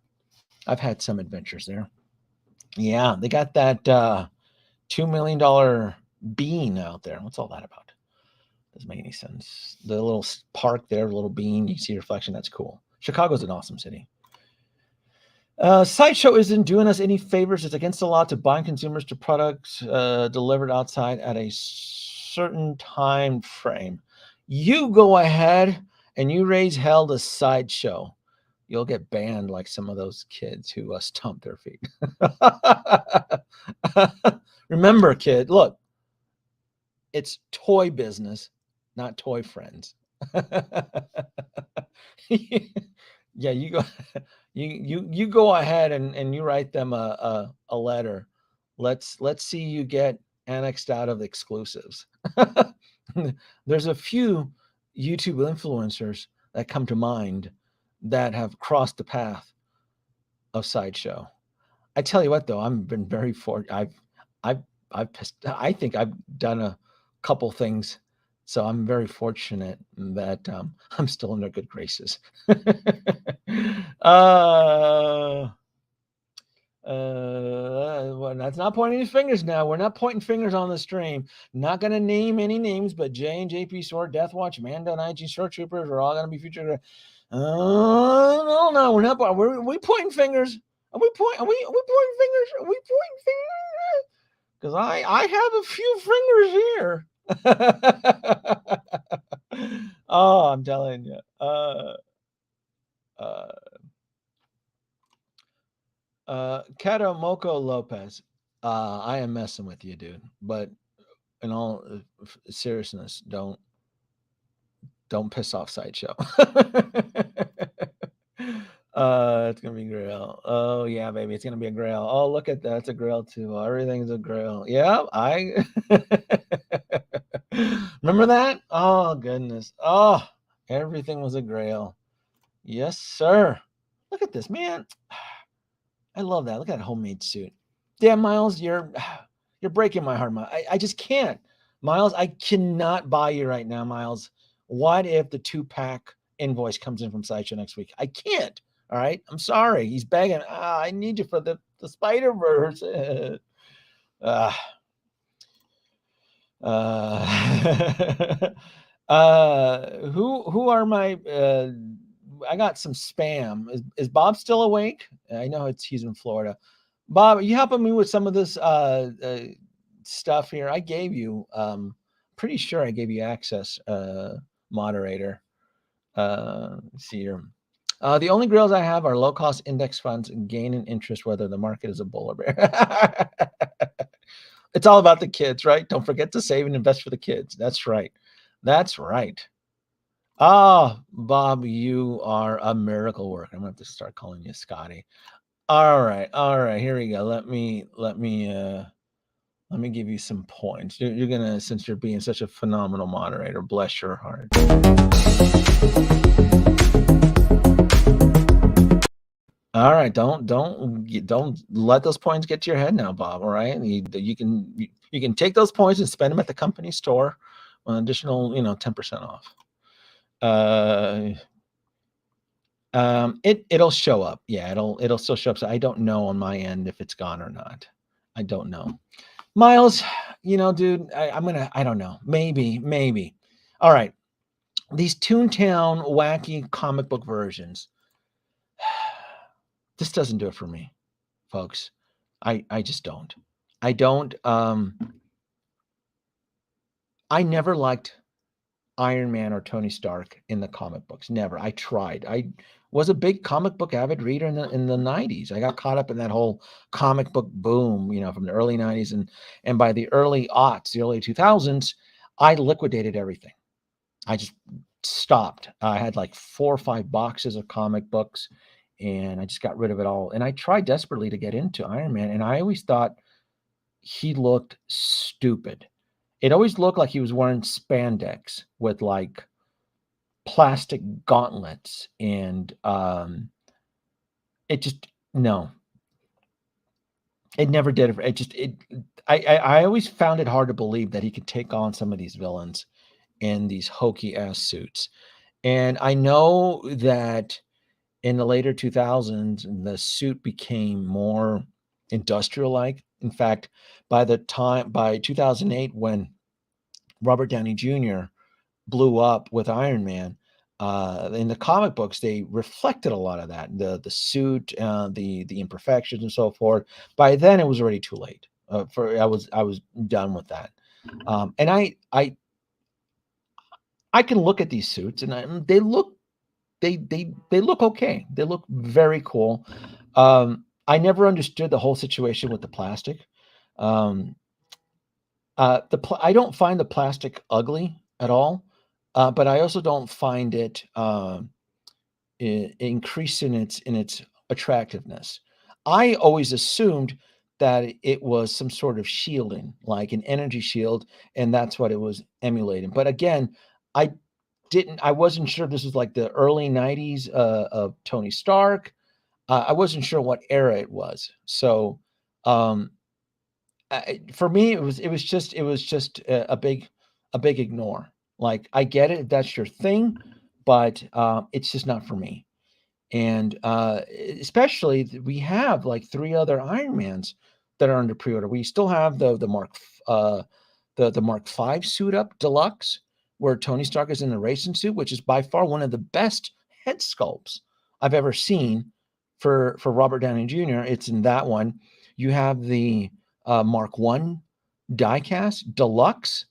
I've had some adventures there. Yeah, they got that $2 million bean out there. What's all that about? Doesn't make any sense. The little park there, the little bean, you see reflection. That's cool. Chicago's an awesome city. Sideshow isn't doing us any favors. It's against the law to bind consumers to products delivered outside at a certain time frame. You go ahead and you raise hell to Sideshow. You'll get banned like some of those kids who stomp their feet. Remember, kid, look, it's toy business, not toy friends. Yeah, you go you go ahead and you write them a letter. Let's see you get annexed out of exclusives. There's a few YouTube influencers that come to mind that have crossed the path of Sideshow. I tell you what, though, I've been very fortunate. I think I've done a couple things, so I'm very fortunate that I'm still in their good graces. Well, that's not pointing any fingers now. We're not pointing fingers on the stream. Not going to name any names, but J and JP Sword, Death Watch, Manda, and IG Short Troopers are all going to be featured. No, we're not. We pointing fingers. Are we pointing fingers? Are we pointing fingers? Because I have a few fingers here. Oh, I'm telling you. Kato Moko Lopez. I am messing with you, dude. But in all seriousness, don't piss off Sideshow. It's gonna be Grail. Oh yeah, baby, it's gonna be a Grail. Oh, look at that, it's a Grail too. Everything's a Grail. Yeah, I remember that. Oh goodness. Oh, everything was a Grail. Yes, sir. Look at this, man. I love that. Look at that homemade suit. Damn, Miles, you're breaking my heart, Miles. I just can't. Miles, I cannot buy you right now, Miles. What if the 2-pack invoice comes in from Sideshow next week? I can't. All right. I'm sorry. He's begging. I need you for the Spider-Verse. Who are my I got some spam. Is Bob still awake? I know he's in Florida. Bob, are you helping me with some of this stuff here? I gave you pretty sure I gave you access, moderator. Let's see here. The only grills I have are low-cost index funds and gain in interest whether the market is a bull or bear. It's all about the kids, right? Don't forget to save and invest for the kids. That's right. That's right. Ah, Bob, you are a miracle worker. I'm gonna have to start calling you Scotty. All right, here we go. Let me give you some points. You're gonna, since you're being such a phenomenal moderator, bless your heart. All right, don't let those points get to your head now, Bob. All right, you can take those points and spend them at the company store, an additional 10% off. It'll show up. Yeah, it'll still show up. So I don't know on my end if it's gone or not. I don't know. Miles, dude, I don't know. Maybe. All right. These Toontown wacky comic book versions. This doesn't do it for me, folks. I just don't. I don't. I never liked Iron Man or Tony Stark in the comic books. Never. I tried. I was a big comic book avid reader in the 90s. I got caught up in that whole comic book boom, from the early 90s, and by the early aughts, the early 2000s, I liquidated everything. I just stopped. I had like 4 or 5 boxes of comic books, and I just got rid of it all. And I tried desperately to get into Iron Man, and I always thought he looked stupid. It always looked like he was wearing spandex with like plastic gauntlets, and it just no, it never did. It just it. I always found it hard to believe that he could take on some of these villains in these hokey ass suits. And I know that in the later 2000s, the suit became more industrial like. In fact, by 2008, when Robert Downey Jr. blew up with Iron Man, in the comic books, they reflected a lot of that, the suit, the imperfections and so forth. By then, it was already too late. For I was done with that. And I can look at these suits, and they look okay. They look very cool. I never understood the whole situation with the plastic. Um, I don't find the plastic ugly at all, but I also don't find it increase in its attractiveness. I always assumed that it was some sort of shielding, like an energy shield, and that's what it was emulating. But again, I I wasn't sure this was like the early 90s of Tony Stark. I wasn't sure what era it was. So um, for me, it was just a big ignore. Like I get it, if that's your thing, but it's just not for me. And especially we have like three other Iron Mans that are under pre-order. We still have the Mark V suit up deluxe, where Tony Stark is in the racing suit, which is by far one of the best head sculpts I've ever seen for Robert Downey Jr. It's in that one. You have the Mark One diecast deluxe.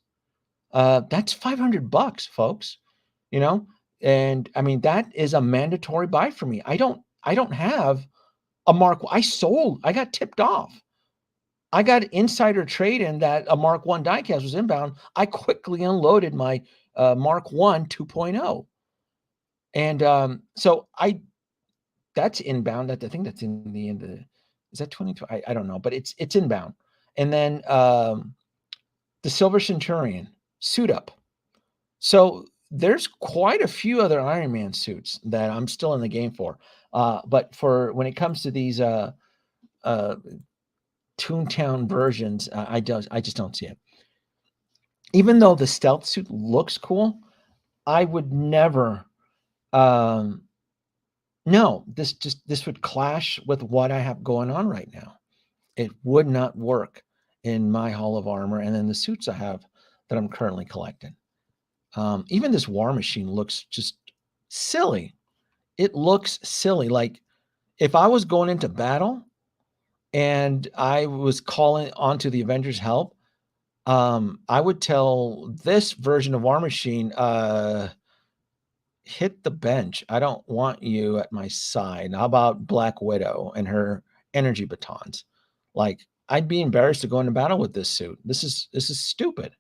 That's $500, folks. You know, and I mean that is a mandatory buy for me. I don't have a Mark. I got tipped off. I got insider trade in that a Mark One diecast was inbound. I quickly unloaded my Mark One 2.0, and so I that's inbound. I think that's in the end of the, is that 22? I don't know, but it's inbound. And then the Silver Centurion suit up. So there's quite a few other Iron Man suits that I'm still in the game for. But for when it comes to these uh, Toontown versions, I just don't see it. Even though the stealth suit looks cool, I would never. Um, no, this would clash with what I have going on right now. It would not work in my Hall of Armor, and then the suits I have that I'm currently collecting. Even this War Machine looks just silly. It looks silly. Like if I was going into battle and I was calling onto the Avengers' help, I would tell this version of War Machine, hit the bench. I don't want you at my side. How about Black Widow and her energy batons? Like I'd be embarrassed to go into battle with this suit. This is stupid.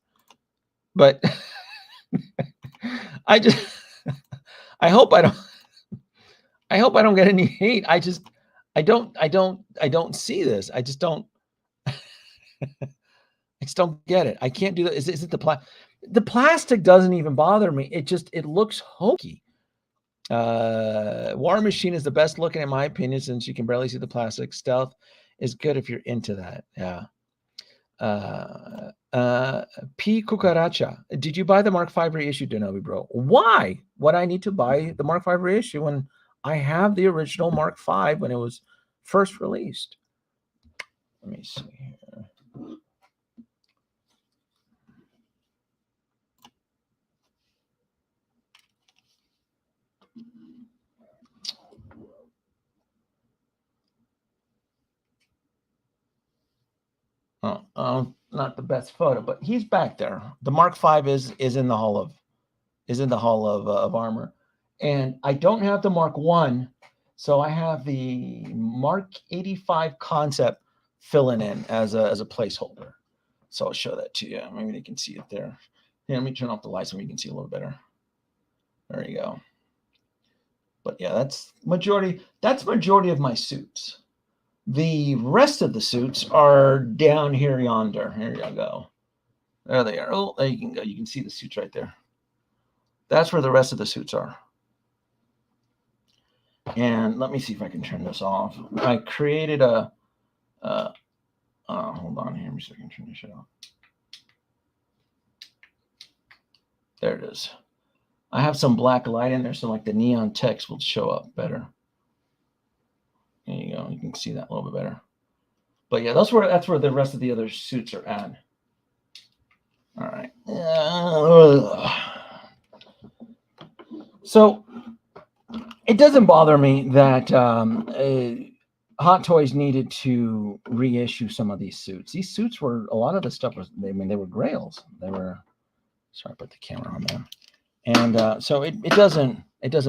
But I just I hope I don't I hope I don't get any hate. I don't see this. I just don't get it. I can't do that. Is it the plastic doesn't even bother me. It looks hokey. War Machine is the best looking in my opinion, since you can barely see the plastic. Stealth is good if you're into that. Yeah. P. Cucaracha. Did you buy the Mark V reissue, Denobi Bro? Why would I need to buy the Mark V reissue when I have the original Mark V when it was first released? Let me see here. Not the best photo, but he's back there. The Mark V is in the Hall of Armor, and I don't have the Mark One, so I have the Mark 85 concept filling in as a placeholder. So I'll show that to you. Maybe you can see it there. Here, let me turn off the lights so we can see a little better. There you go. But yeah, that's majority of my suits. The rest of the suits are down here yonder. Here you go. There they are. Oh, there you can go. You can see the suits right there. That's where the rest of the suits are. And let me see if I can turn this off. I created a. Hold on here. Let me see if I can turn this shit off. There it is. I have some black light in there, so like the neon text will show up better. There you go. You can see that a little bit better. But yeah, that's where the rest of the other suits are at. All right. So it doesn't bother me that Hot Toys needed to reissue some of these suits. These suits were, a lot of the stuff was, I mean, they were grails. They were, sorry, I put the camera on there. And so it doesn't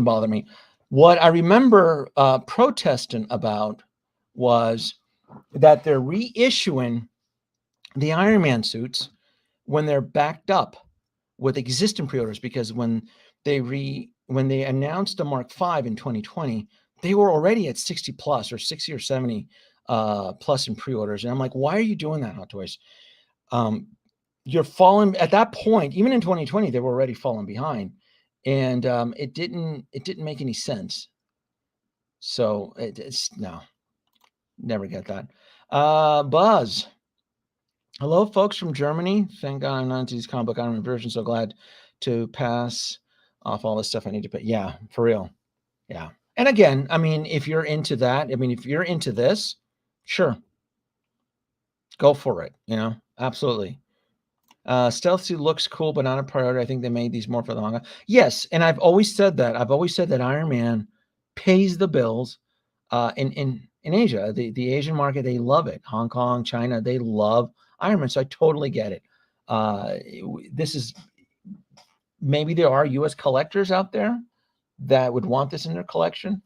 bother me. What I remember protesting about was that they're reissuing the Iron Man suits when they're backed up with existing pre-orders, because when they announced the Mark V in 2020, they were already at 60 plus or 60 or 70 plus in pre-orders. And I'm like, why are you doing that, Hot Toys? You're falling at that point. Even in 2020, they were already falling behind, and it didn't make any sense. So it's no, never get that. Buzz, hello, folks from Germany. Thank God I'm not into these comic book Iron Man versions. So glad to pass off all this stuff I need to put. Yeah, for real. Yeah. And again, I mean, if you're into that, I mean, if you're into this, sure, go for it. You know, absolutely. Stealth suit looks cool, but not a priority. I think they made these more for the manga. Yes, and I've always said that. I've always said that Iron Man pays the bills in Asia. The Asian market, they love it. Hong Kong, China, they love Iron Man. So I totally get it. This is, maybe there are U.S. collectors out there that would want this in their collection.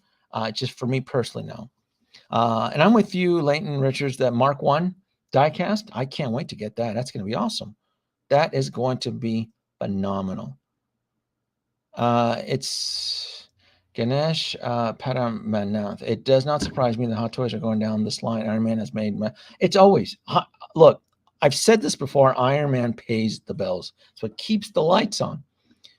Just for me personally, no. And I'm with you, Leighton Richards, that Mark I diecast. I can't wait to get that. That's going to be awesome. That is going to be phenomenal. It's Ganesh Paramanath. It does not surprise me that Hot Toys are going down this line. Iron Man has made it's always look. I've said this before. Iron Man pays the bills. It's what keeps the lights on.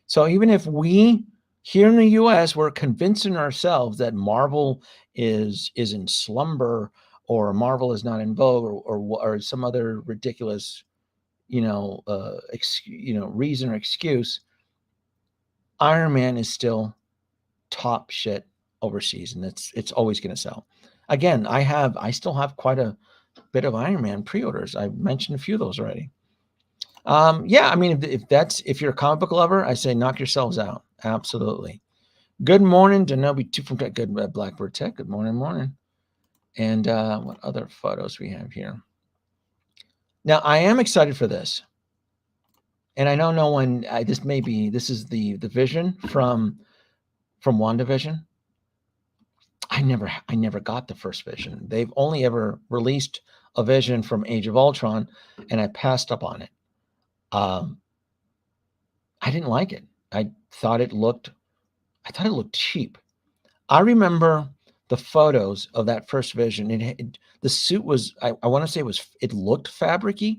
So even if we here in the U.S. we're convincing ourselves that Marvel is in slumber, or Marvel is not in vogue, or some other ridiculous reason or excuse, Iron Man is still top shit overseas, and it's always going to sell. Again, I still have quite a bit of Iron Man pre-orders. I mentioned a few of those already. Yeah, I mean, if you're a comic book lover, I say knock yourselves out. Absolutely. Good morning, Denobi 2 from good Blackbird Tech. Good morning. And what other photos we have here? Now, I am excited for this. And I know no one, this is the Vision from WandaVision. I never got the first Vision. They've only ever released a Vision from Age of Ultron, and I passed up on it. I didn't like it. I thought it looked cheap. I remember the photos of that first Vision. The suit was, I want to say it looked fabricy.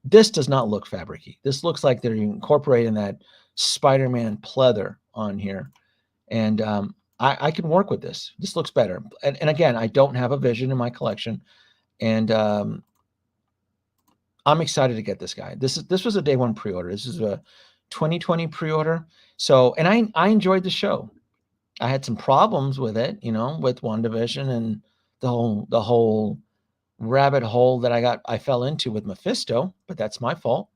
This does not look fabricy. This looks like they're incorporating that Spider-Man pleather on here. And I can work with this. This looks better. And again, I don't have a Vision in my collection. And I'm excited to get this guy. This was a day one pre-order. This is a 2020 pre-order. So, and I enjoyed the show. I had some problems with it, with WandaVision and the whole rabbit hole that I fell into with Mephisto, but that's my fault.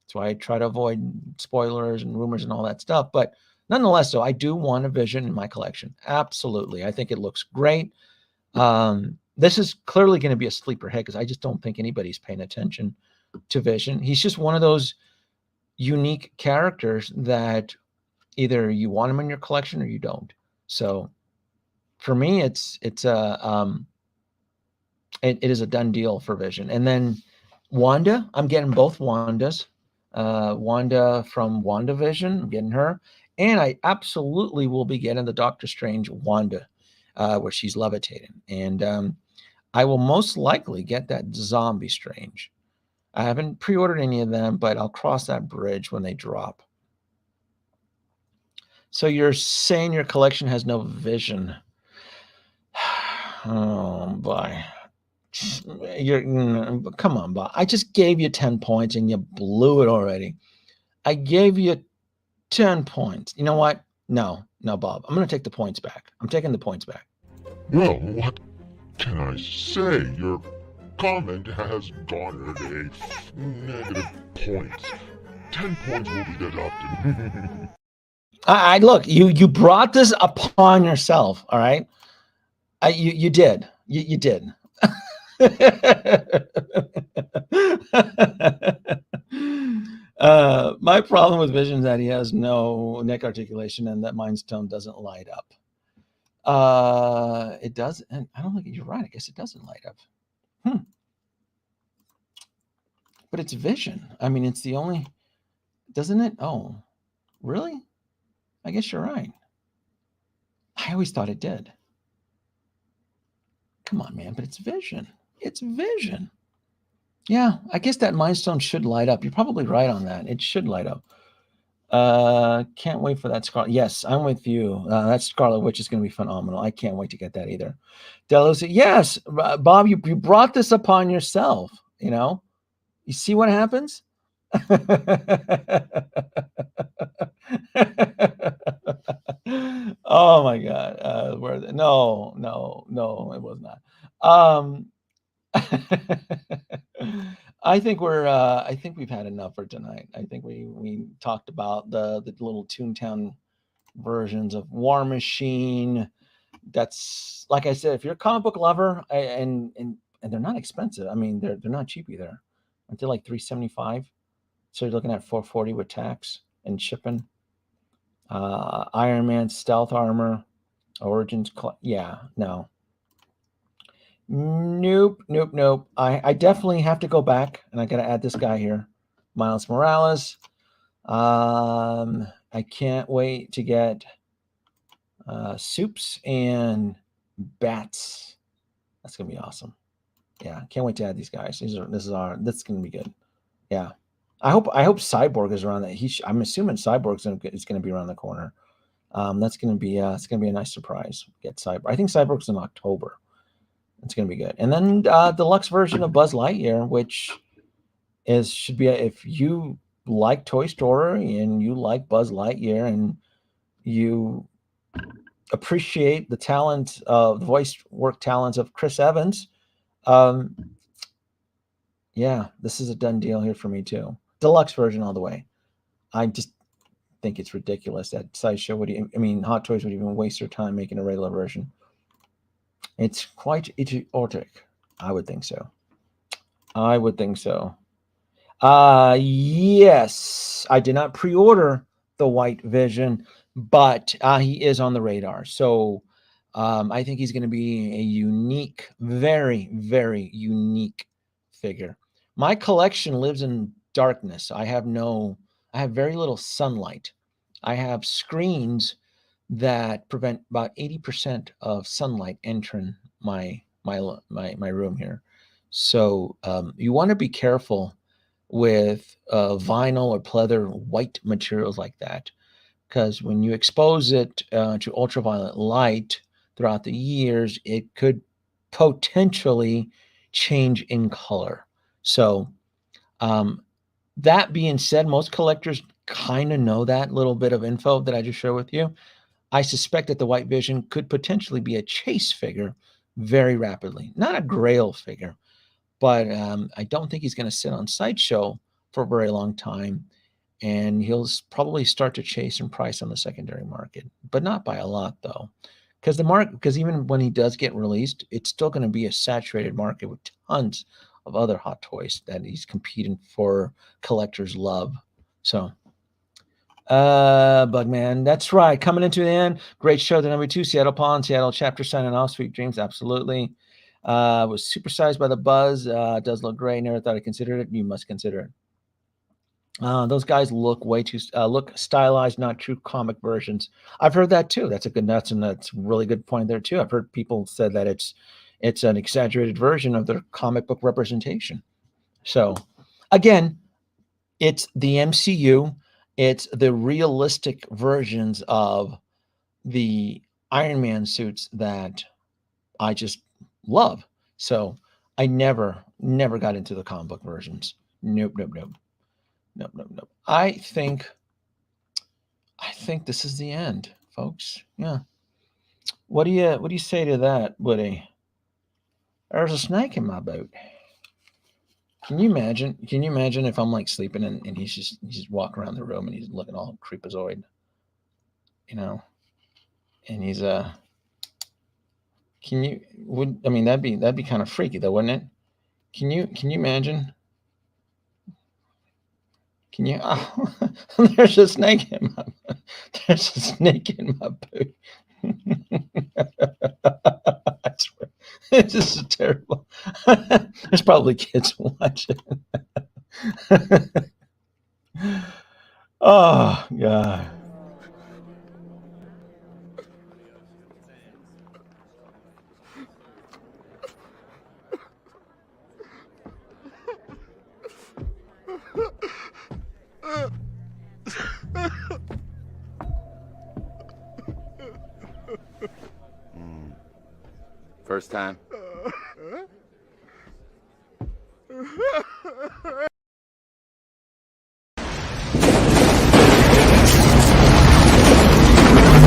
That's why I try to avoid spoilers and rumors and all that stuff. But nonetheless, though, I do want a Vision in my collection. Absolutely. I think it looks great. This is clearly going to be a sleeper hit because I just don't think anybody's paying attention to Vision. He's just one of those unique characters that either you want him in your collection or you don't. So for me, it is a done deal for Vision. And then Wanda, I'm getting both Wandas. Wanda from WandaVision, I'm getting her. And I absolutely will be getting the Doctor Strange Wanda, where she's levitating. And I will most likely get that Zombie Strange. I haven't pre-ordered any of them, but I'll cross that bridge when they drop. So you're saying your collection has no vision? Oh boy. Come on, Bob. I just gave you 10 points and you blew it already. I gave you 10 points. You know what? No, Bob. I'm going to take the points back. I'm taking the points back. Well, what can I say? Your comment has garnered a negative points. 10 points will be deducted. I look, you brought this upon yourself, all right? You did. You did. My problem with Vision is that he has no neck articulation and that Mind Stone doesn't light up. It does, and I don't think you're right. I guess it doesn't light up. But it's Vision. I mean, it's the only, doesn't it? Oh, really? I guess you're right. I always thought it did. Come on, man, but it's Vision. It's Vision. Yeah, I guess that Mind Stone should light up. You're probably right on that. It should light up. Can't wait for that Scarlet. Yes, I'm with you. That Scarlet Witch is going to be phenomenal. I can't wait to get that either. Deluxe, yes, Bob, you brought this upon yourself. You know, you see what happens. Oh my God! No, it was not. I think we've had enough for tonight. I think we talked about the little Toontown versions of War Machine. That's, like I said, if you're a comic book lover, and they're not expensive. I mean, they're not cheap either. Aren't they like $375? So you're looking at $440 with tax and shipping. Iron Man Stealth Armor, Origins. Yeah, no. Nope. I definitely have to go back, and I got to add this guy here, Miles Morales. I can't wait to get Soups and Bats. That's gonna be awesome. Yeah, can't wait to add these guys. This is gonna be good. Yeah, I hope Cyborg is around that. I'm assuming Cyborg is gonna be around the corner. That's gonna be it's gonna be a nice surprise. Get Cyborg. I think Cyborg's in October. It's gonna be good. And then deluxe version of Buzz Lightyear, which should be if you like Toy Story and you like Buzz Lightyear and you appreciate the talent of the voice work talents of Chris Evans. Yeah, this is a done deal here for me too. Deluxe version all the way. I just think it's ridiculous that Sideshow Hot Toys would even waste their time making a regular version. It's quite idiotic. I would think so. Yes, I did not pre-order the White Vision, but he is on the radar. So I think he's going to be a unique, very, very unique figure. My collection lives in darkness. I have very little sunlight. I have screens that prevent about 80% of sunlight entering my room here. So you want to be careful with vinyl or pleather white materials like that, because when you expose it to ultraviolet light throughout the years, it could potentially change in color. So that being said, most collectors kind of know that little bit of info that I just shared with you. I suspect that the White Vision could potentially be a chase figure very rapidly. Not a Grail figure, but I don't think he's going to sit on Sideshow for a very long time. And he'll probably start to chase in price on the secondary market, but not by a lot though. Because even when he does get released, it's still going to be a saturated market with tons of other Hot Toys that he's competing for collectors' love. So Bugman, that's right. Coming into the end, great show. The number 2, Seattle Pawn, Seattle chapter signing off. Sweet dreams, absolutely. Was supersized by the buzz. Does look great. Never thought I considered it. You must consider it. Those guys look way too look stylized, not true comic versions. I've heard that too. That's a really good point there too. I've heard people said that It's an exaggerated version of the comic book representation. So, again, it's the MCU. It's the realistic versions of the Iron Man suits that I just love. So I never got into the comic book versions. Nope, nope, nope. Nope, nope, nope. I think this is the end, folks. Yeah. What do you say to that, Woody? There's a snake in my boat. Can you imagine? Can you imagine if I'm like sleeping and he's just walking around the room and he's looking all creepazoid, you know? And he's can you would I mean that'd be kind of freaky though, wouldn't it? Can you imagine? Can you? Oh, there's a snake in my there's a snake in my boot. I swear, this is terrible. There's probably kids watching. Oh God. First time?